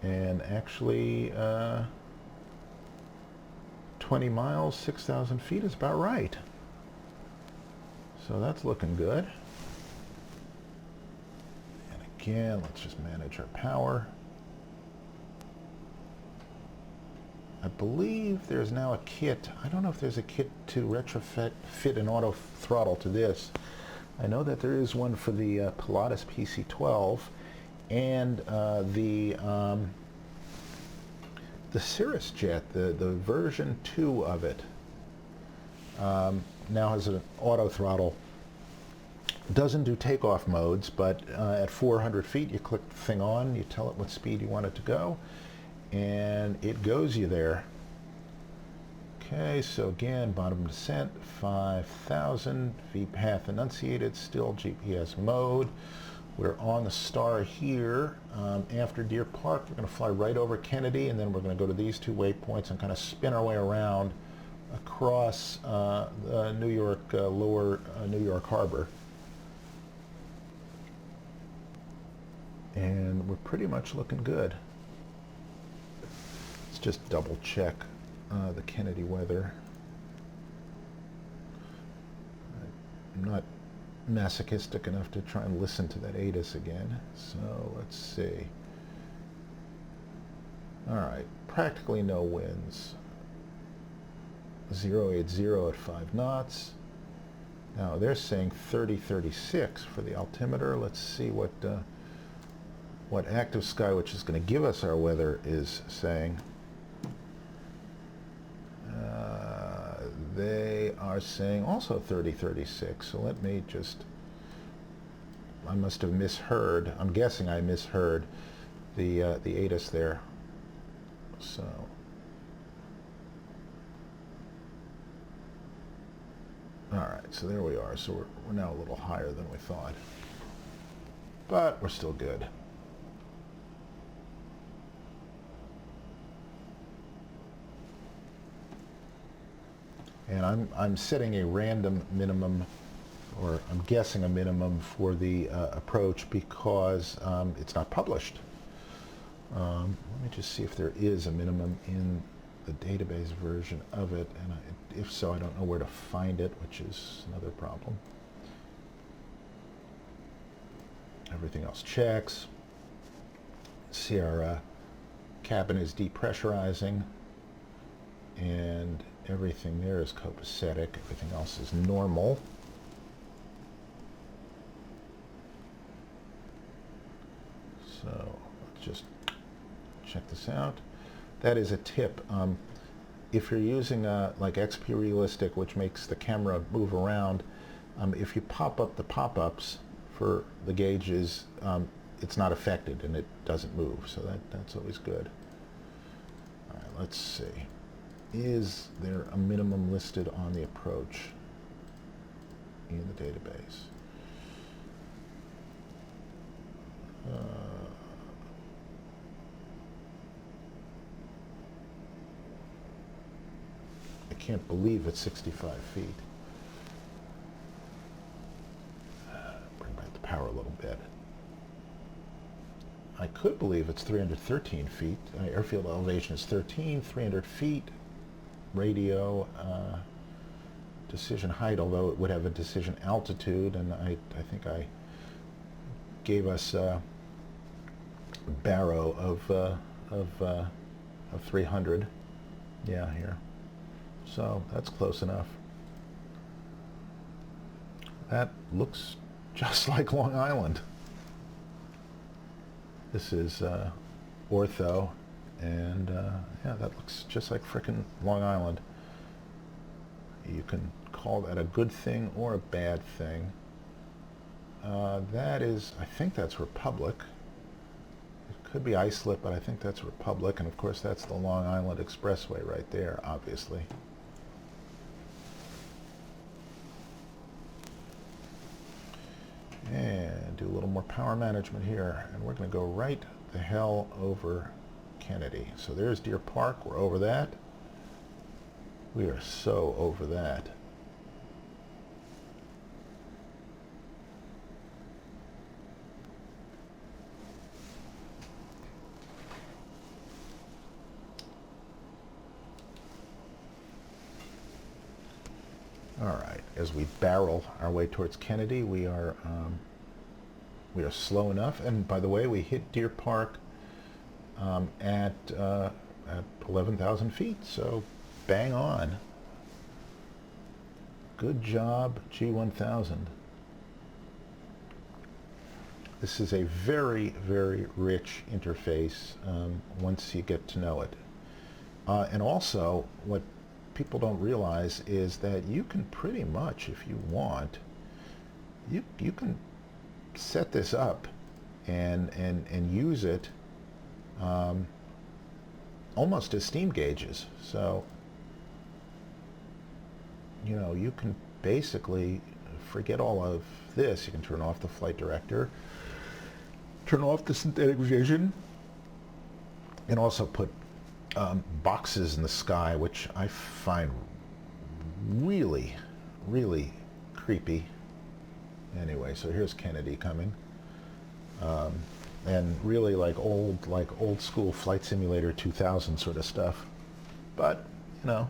And actually 20 miles, 6,000 feet is about right. So that's looking good. Again, let's just manage our power. I believe there's now a kit. I don't know if there's a kit to retrofit an auto throttle to this. I know that there is one for the Pilatus PC-12 and the the Cirrus jet, the version 2 of it, now has an auto throttle. Doesn't do takeoff modes, but at 400 feet you click the thing on, you tell it what speed you want it to go, and it goes you there. Okay, so again, bottom descent, 5,000, V path enunciated, still GPS mode. We're on the star here. After Deer Park, we're going to fly right over Kennedy, and then we're going to go to these two waypoints and kind of spin our way around across the New York, lower New York Harbor. And we're pretty much looking good. Let's just double check the Kennedy weather. I'm not masochistic enough to try and listen to that ATIS again. So let's see. All right, practically no winds. 080 at 5 knots. Now they're saying 30-36 for the altimeter. Let's see what Active Sky, which is going to give us our weather, is saying. They are saying also 30-36. So let me just, I must have misheard. I'm guessing I misheard the ATIS there. So all right, so there we are. So we're now a little higher than we thought, but we're still good. And I'm setting a random minimum, or I'm guessing a minimum for the approach because it's not published. Let me just see if there is a minimum in the database version of it, and if so, I don't know where to find it, which is another problem. Everything else checks. See, our cabin is depressurizing, and everything there is copacetic. Everything else is normal. So let's just check this out. That is a tip. If you're using like XP Realistic, which makes the camera move around, if you pop up the pop-ups for the gauges, it's not affected and it doesn't move. So that's always good. All right, let's see. Is there a minimum listed on the approach in the database? I can't believe it's 65 feet. Bring back the power a little bit. I could believe it's 313 feet. Airfield elevation is 13, 300 feet. Radio decision height, although it would have a decision altitude, and I think I gave us a barrow of 300. Yeah, here. So that's close enough. That looks just like Long Island. This is ortho. And yeah, that looks just like frickin' Long Island. You can call that a good thing or a bad thing. That is, I think that's Republic. It could be Islip, but I think that's Republic. And of course, that's the Long Island Expressway right there, obviously. And do a little more power management here. And we're going to go right the hell over Kennedy. So there's Deer Park. We're over that. We are so over that. All right, as we barrel our way towards Kennedy, we are slow enough. And by the way, we hit Deer Park at 11,000 feet, so bang on. Good job, G1000. This is a very, very rich interface once you get to know it. And also, what people don't realize is that you can pretty much, if you want, you can set this up and use it almost as steam gauges. So, you know, you can basically forget all of this. You can turn off the flight director, turn off the synthetic vision, and also put boxes in the sky, which I find really, really creepy. Anyway, so here's Kennedy coming. And really like old school Flight Simulator 2000 sort of stuff. But, you know,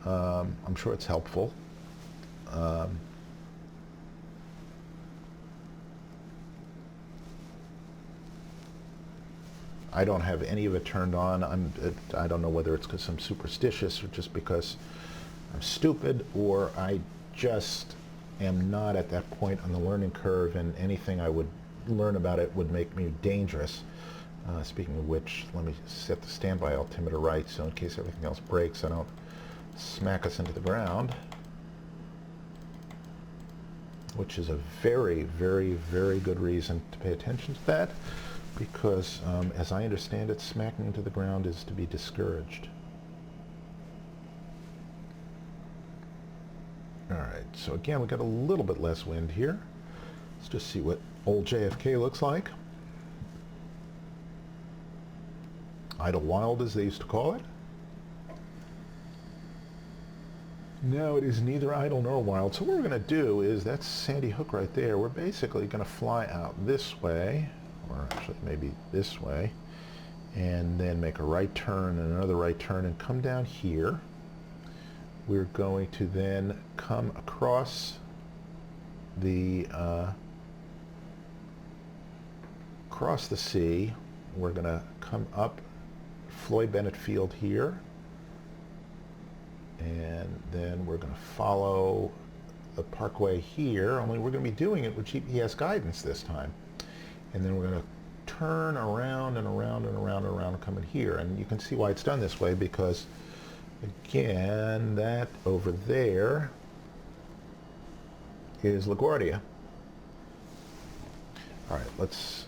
I'm sure it's helpful. I don't have any of it turned on. I don't know whether it's because I'm superstitious or just because I'm stupid, or I just am not at that point on the learning curve, and anything I would learn about it would make me dangerous. Speaking of which, let me set the standby altimeter right, so in case everything else breaks, I don't smack us into the ground, which is a very, very, very good reason to pay attention to that, because as I understand it, smacking into the ground is to be discouraged. All right, so again, we got a little bit less wind here. Let's just see what old JFK looks like. Idle wild, as they used to call it. No, it is neither idle nor wild. So what we're going to do is, that's Sandy Hook right there. We're basically going to fly out this way, or actually maybe this way, and then make a right turn and another right turn and come down here. We're going to then come across the sea. We're going to come up Floyd Bennett Field here, and then we're going to follow the parkway here, only we're going to be doing it with GPS guidance this time. And then we're going to turn around and around and around and around and come in here. And you can see why it's done this way, because again, that over there is LaGuardia. All right, let's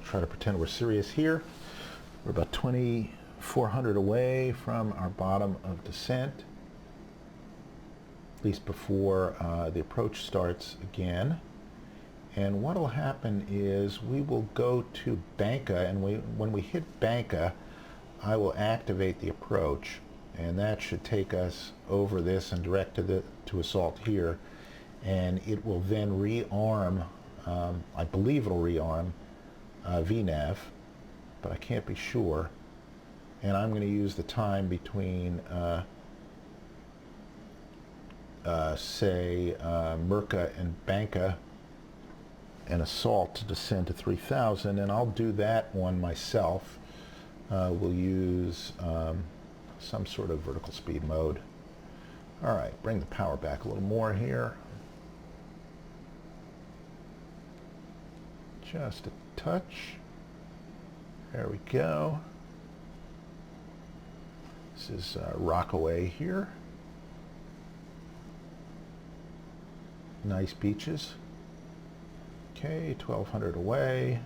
try to pretend we're serious here. We're about 2,400 away from our bottom of descent, at least before the approach starts again. And what will happen is we will go to Banca, and when we hit Banca, I will activate the approach, and that should take us over this and direct to assault here, and it will then rearm, I believe it'll rearm VNAV, but I can't be sure. And I'm going to use the time between say Merca and Banca and assault to descend to 3,000, and I'll do that one myself. We'll use some sort of vertical speed mode. All right, bring the power back a little more here. Just a touch. There we go. This is Rockaway here. Nice beaches. Okay, 1,200 away.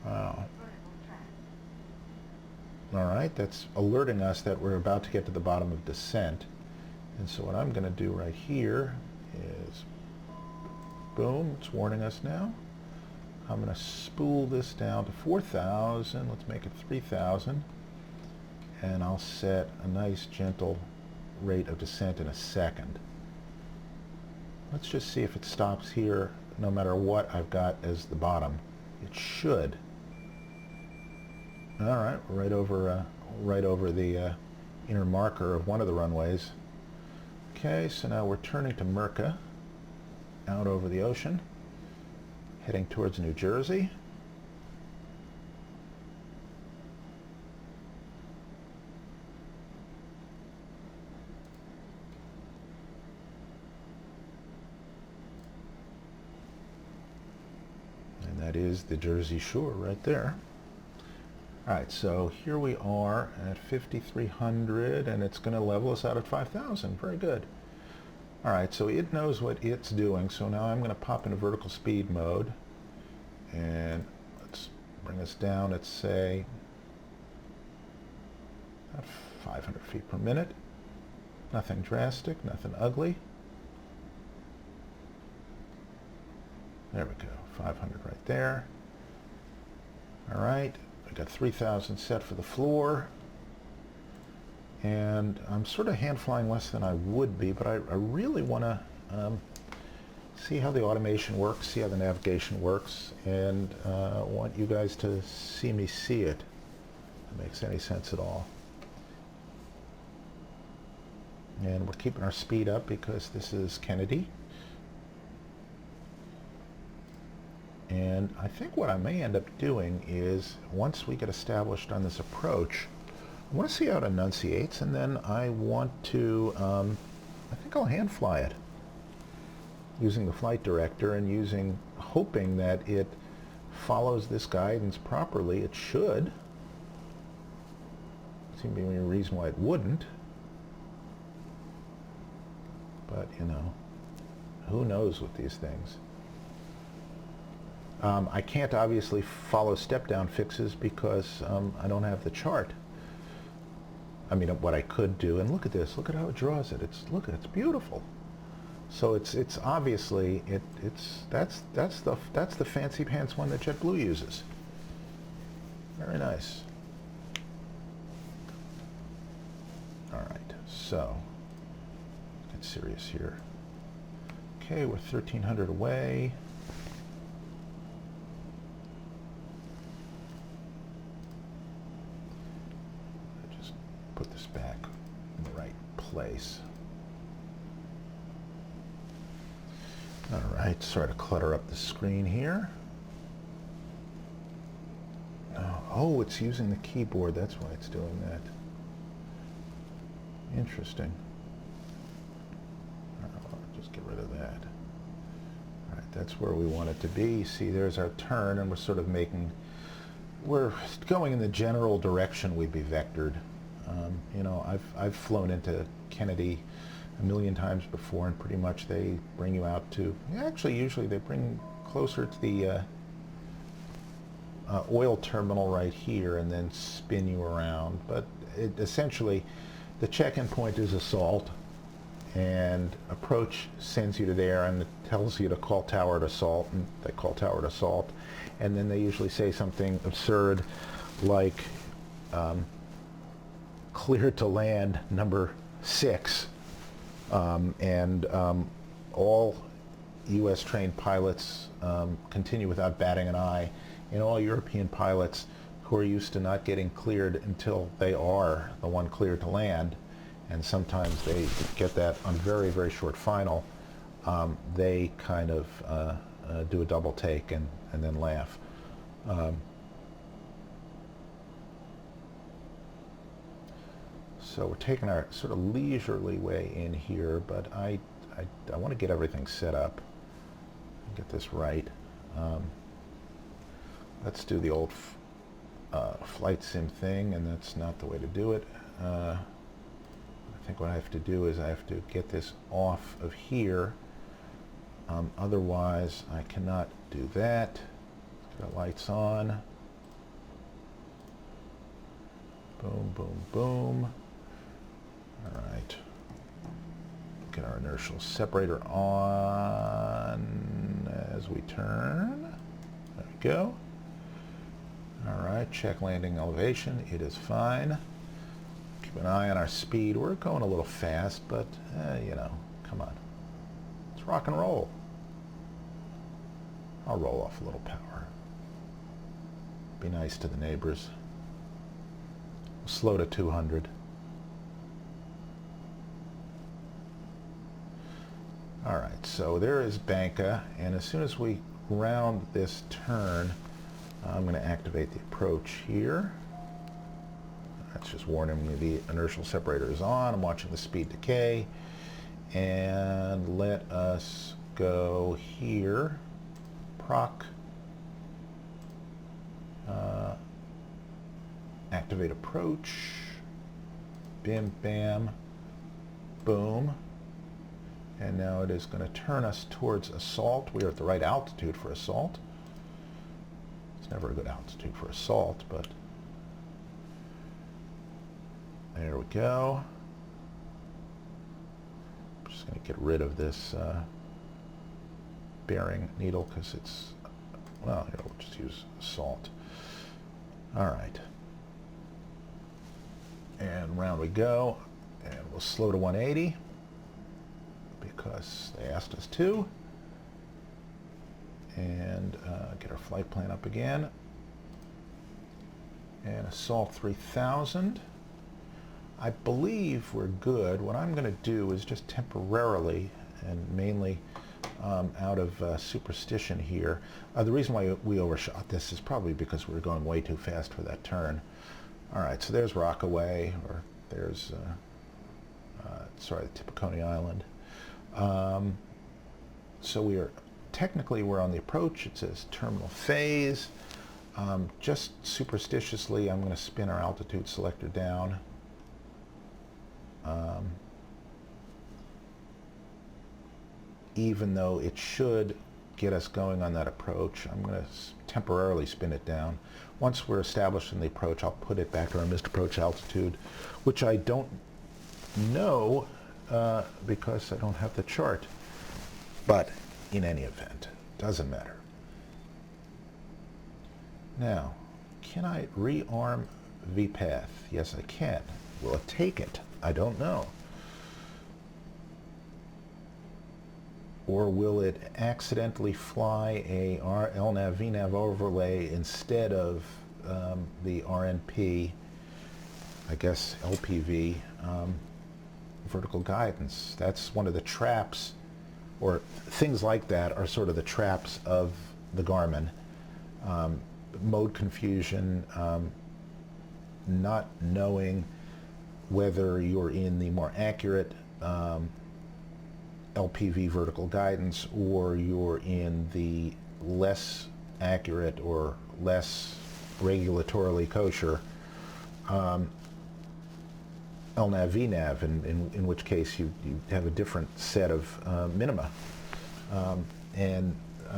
Wow. All right, that's alerting us that we're about to get to the bottom of descent. And so what I'm going to do right here is, boom, it's warning us now. I'm going to spool this down to 4,000. Let's make it 3,000. And I'll set a nice gentle rate of descent in a second. Let's just see if it stops here, no matter what I've got as the bottom. It should. All right, we're right over the inner marker of one of the runways. Okay, so now we're turning to Merca, out over the ocean, heading towards New Jersey. And that is the Jersey Shore right there. All right, so here we are at 5,300, and it's going to level us out at 5,000. Very good. All right, so it knows what it's doing. So now I'm going to pop into vertical speed mode, and let's bring us down at, say, 500 feet per minute. Nothing drastic, nothing ugly. There we go, 500 right there. All right, I got 3,000 set for the floor. And I'm sort of hand flying less than I would be, but I really want to see how the automation works, see how the navigation works, and want you guys to see me see it. If it makes any sense at all. And we're keeping our speed up because this is Kennedy. And I think what I may end up doing is, once we get established on this approach, I want to see how it enunciates, and then I want to, I think I'll hand fly it using the flight director and hoping that it follows this guidance properly. It should. Doesn't seem to be any reason why it wouldn't. But, you know, who knows with these things. I can't obviously follow step-down fixes because I don't have the chart. I mean, what I could do, and look at this, look at how it draws it. It's beautiful. So it's obviously that's the fancy pants one that JetBlue uses. Very nice. All right, so get serious here. Okay, we're 1,300 away. Put this back in the right place. All right, sorry to clutter up the screen here. Oh, it's using the keyboard. That's why it's doing that. Interesting. Just get rid of that. All right, that's where we want it to be. See, there's our turn, and we're going in the general direction we'd be vectored. You know, I've flown into Kennedy a million times before, and pretty much they bring you out to, actually usually they bring closer to the oil terminal right here and then spin you around. But essentially the check-in point is assault, and approach sends you to there, and it tells you to call tower at assault, and they call tower at assault, and then they usually say something absurd like cleared to land number 6, and all U.S. trained pilots continue without batting an eye, and all European pilots who are used to not getting cleared until they are the one cleared to land, and sometimes they get that on very, very short final, they kind of do a double take and then laugh. So we're taking our sort of leisurely way in here, but I want to get everything set up, get this right. Let's do the old flight sim thing, and that's not the way to do it. I think what I have to do is I have to get this off of here. Otherwise, I cannot do that. Get our lights on. Boom, boom, boom. All right. Get our inertial separator on as we turn. There we go. All right, check landing elevation. It is fine. Keep an eye on our speed. We're going a little fast, but you know, come on. Let's rock and roll. I'll roll off a little power. Be nice to the neighbors. Slow to 200. All right, so there is Banca, and as soon as we round this turn, I'm going to activate the approach here. That's just warning me the inertial separator is on. I'm watching the speed decay, and let us go here. Proc activate approach, bim, bam, boom. And now it is going to turn us towards assault. We are at the right altitude for assault. It's never a good altitude for assault, but there we go. I'm just going to get rid of this bearing needle because it's, well, here, we'll just use assault. All right. And round we go, and we'll slow to 180 because they asked us to. And get our flight plan up again. And assault 3000. I believe we're good. What I'm going to do is just temporarily, and mainly out of superstition here. The reason why we overshot this is probably because we were going way too fast for that turn. All right, so there's Rockaway, or there's, sorry, the tip of Coney Island. So we are, technically we're on the approach. It says terminal phase. Just superstitiously, I'm going to spin our altitude selector down. Even though it should get us going on that approach, I'm going to temporarily spin it down. Once we're established in the approach, I'll put it back to our missed approach altitude, which I don't know because I don't have the chart. But in any event, doesn't matter. Now, can I rearm VPath? Yes, I can. Will it take it? I don't know. Or will it accidentally fly a LNAV VNAV overlay instead of the RNP, I guess LPV, vertical guidance? That's one of the traps, or things like that are sort of the traps of the Garmin. Mode confusion, not knowing whether you're in the more accurate LPV vertical guidance or you're in the less accurate or less regulatorily kosher LNAV VNAV, in which case you have a different set of minima. And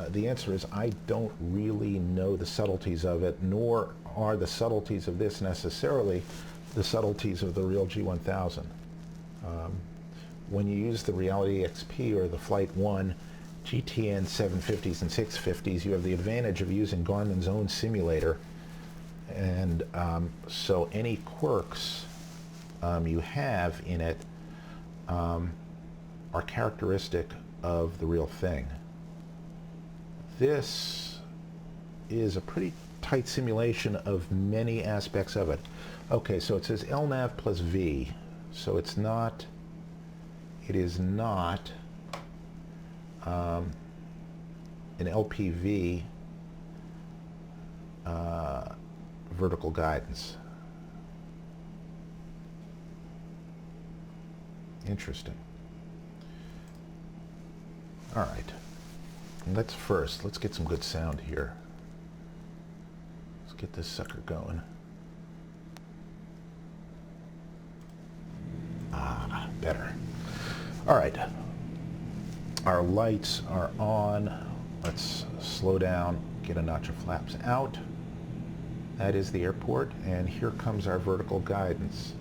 the answer is I don't really know the subtleties of it, nor are the subtleties of this necessarily the subtleties of the real G1000. When you use the Reality XP or the Flight 1 GTN 750s and 650s, you have the advantage of using Garmin's own simulator, and so any quirks you have in it are characteristic of the real thing. This is a pretty tight simulation of many aspects of it. Okay, so it says LNAV plus V, so it's not, it is not an LPV vertical guidance. Interesting. All right. Let's get some good sound here. Let's get this sucker going. Ah, better. All right. Our lights are on. Let's slow down, get a notch of flaps out. That is the airport, and here comes our vertical guidance.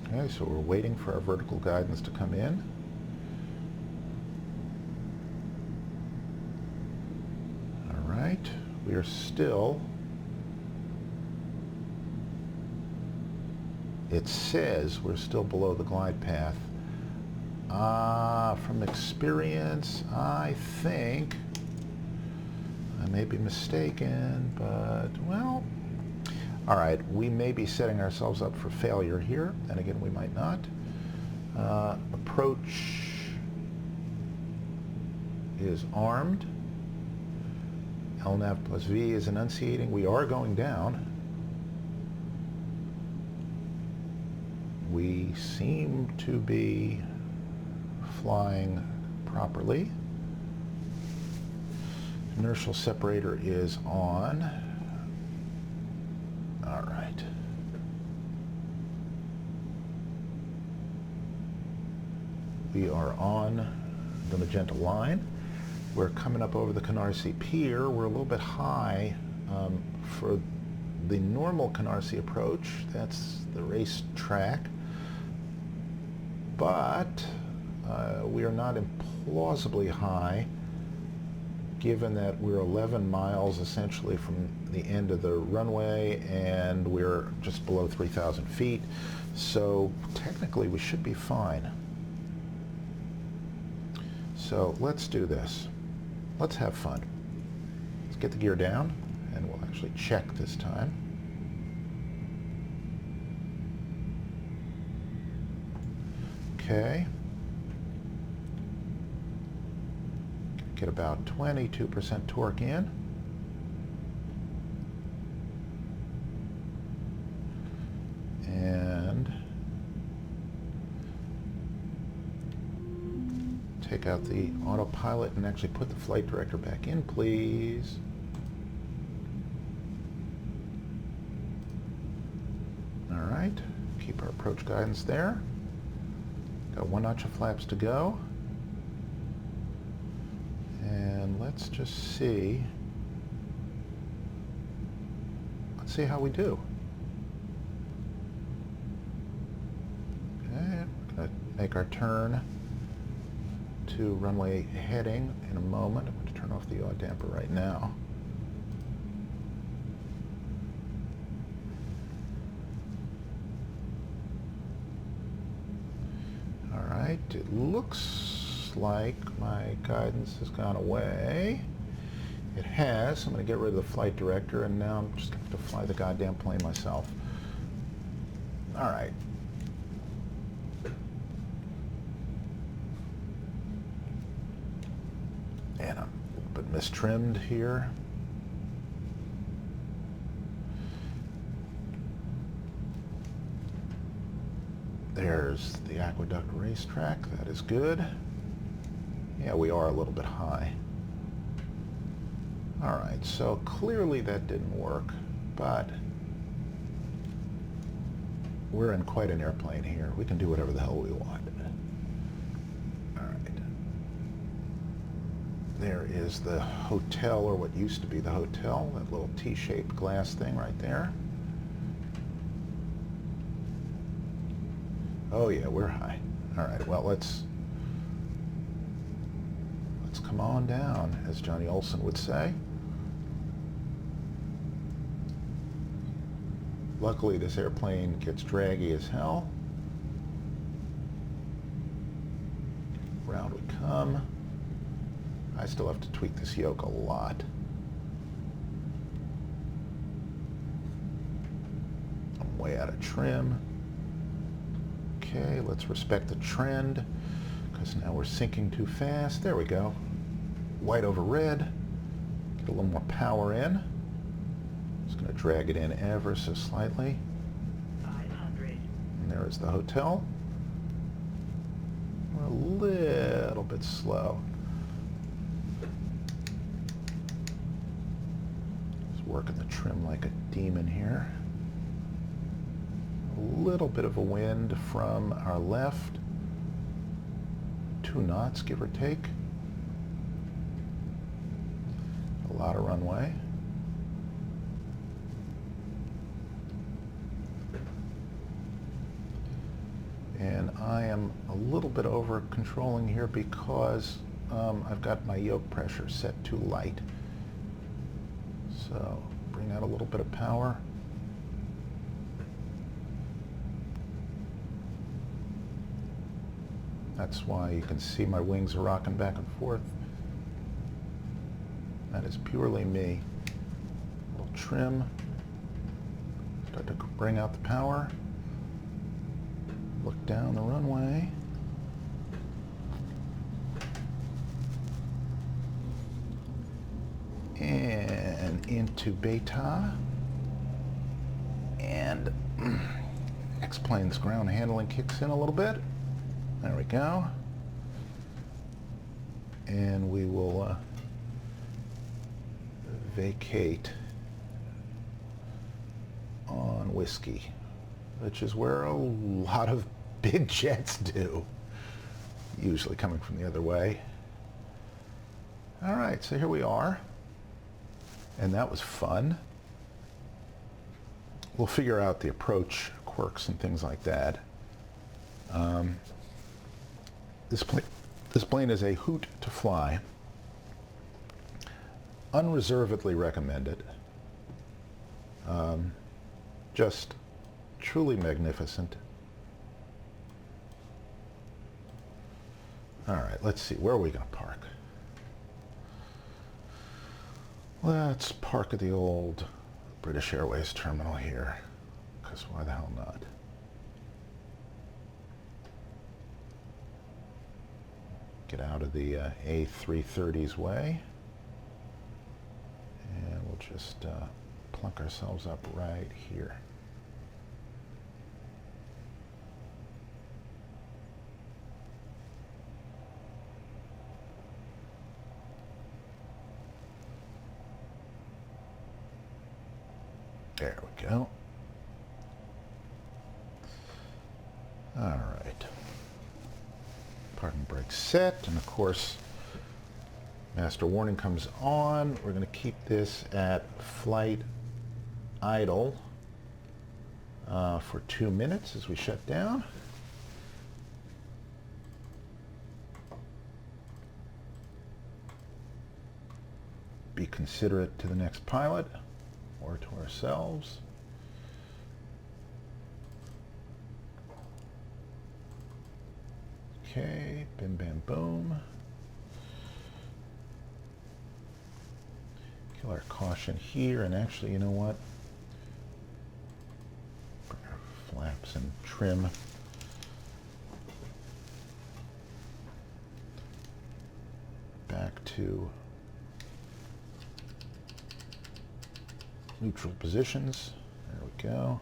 Okay, so we're waiting for our vertical guidance to come in. All right, we are still, it says we're still below the glide path. From experience, I think, I may be mistaken, but, well, all right, we may be setting ourselves up for failure here, and again, we might not. Approach is armed. LNAV plus V is enunciating. We are going down. We seem to be flying properly. Inertial separator is on. All right. We are on the magenta line. We're coming up over the Canarsie Pier. We're a little bit high for the normal Canarsie approach. That's the race track. But we are not implausibly high, given that we're 11 miles essentially from the end of the runway and we're just below 3,000 feet. So technically we should be fine. So let's do this. Let's have fun. Let's get the gear down and we'll actually check this time. Okay. Get about 22% torque in. And take out the autopilot and actually put the flight director back in, please. All right, keep our approach guidance there. Got 1 notch of flaps to go. And let's just see. Let's see how we do. Okay, we're going to make our turn to runway heading in a moment. I'm going to turn off the yaw damper right now. All right, it looks like my guidance has gone away. It has. I'm going to get rid of the flight director, and now I'm just going to have to fly the goddamn plane myself. All right. And I'm a little bit mistrimmed here. There's the Aqueduct racetrack. That is good. Yeah, we are a little bit high. All right, so clearly that didn't work, but we're in quite an airplane here. We can do whatever the hell we want. All right. There is the hotel, or what used to be the hotel, that little T-shaped glass thing right there. Oh yeah, we're high. All right, well, let's come on down, as Johnny Olson would say. Luckily, this airplane gets draggy as hell. Round we come. I still have to tweak this yoke a lot. I'm way out of trim. Okay, let's respect the trend, because now we're sinking too fast. There we go. White over red. Get a little more power in. Just going to drag it in ever so slightly. 500. And there is the hotel. We're a little bit slow. Just working the trim like a demon here. A little bit of a wind from our left. 2 knots, give or take. A lot of runway. And I am a little bit over controlling here because I've got my yoke pressure set too light. So bring out a little bit of power. That's why you can see my wings are rocking back and forth. That is purely me. A little trim. Start to bring out the power. Look down the runway. And into beta, and X-plane's ground handling kicks in a little bit. There we go. And we will vacate on whiskey, which is where a lot of big jets do, usually coming from the other way. All right, so here we are, and that was fun. We'll figure out the approach quirks and things like that. This plane is a hoot to fly. Unreservedly recommended. Just truly magnificent. All right, let's see, where are we going to park? Let's park at the old British Airways terminal here, because why the hell not? Get out of the A330's way, and we'll just plunk ourselves up right here. There we go. All right. Parking brake set, and of course, master warning comes on. We're going to keep this at flight idle for 2 minutes as we shut down. Be considerate to the next pilot or to ourselves. Okay, bim bam boom. Kill our caution here, and actually, you know what? Bring our flaps and trim. Back to neutral positions. There we go.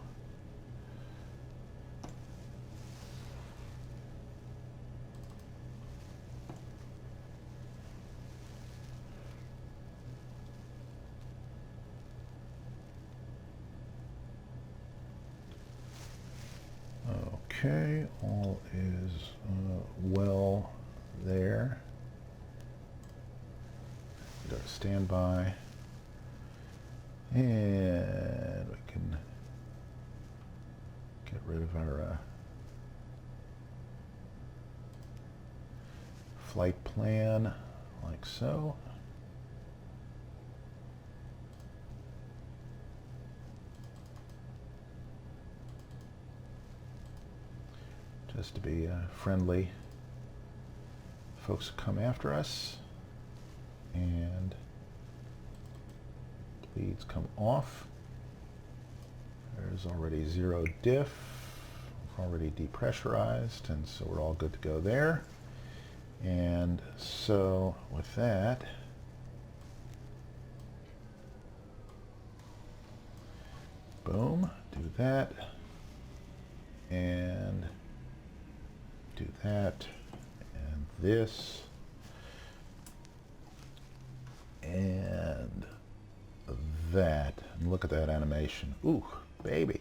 Okay, all is well there. Go to standby, and we can get rid of our flight plan like so. Just to be friendly, folks who come after us, and leads come off. There's already zero diff, already depressurized, and so we're all good to go there. And so with that, boom, do that, and do that, and this, and that, and look at that animation. Ooh, baby.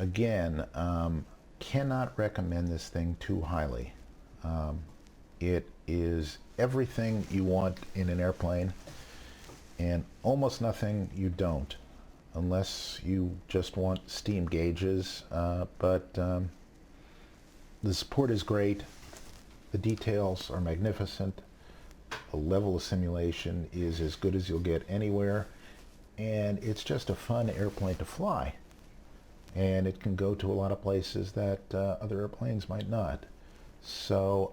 Again, cannot recommend this thing too highly. It is everything you want in an airplane, and almost nothing you don't, unless you just want steam gauges, but the support is great, the details are magnificent, the level of simulation is as good as you'll get anywhere, and it's just a fun airplane to fly, and it can go to a lot of places that other airplanes might not. So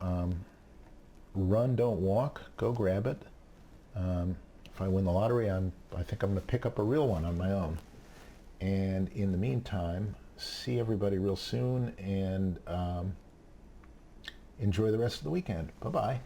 run, don't walk, go grab it. If I win the lottery, I think I'm going to pick up a real one on my own. And in the meantime, see everybody real soon, and enjoy the rest of the weekend. Bye-bye.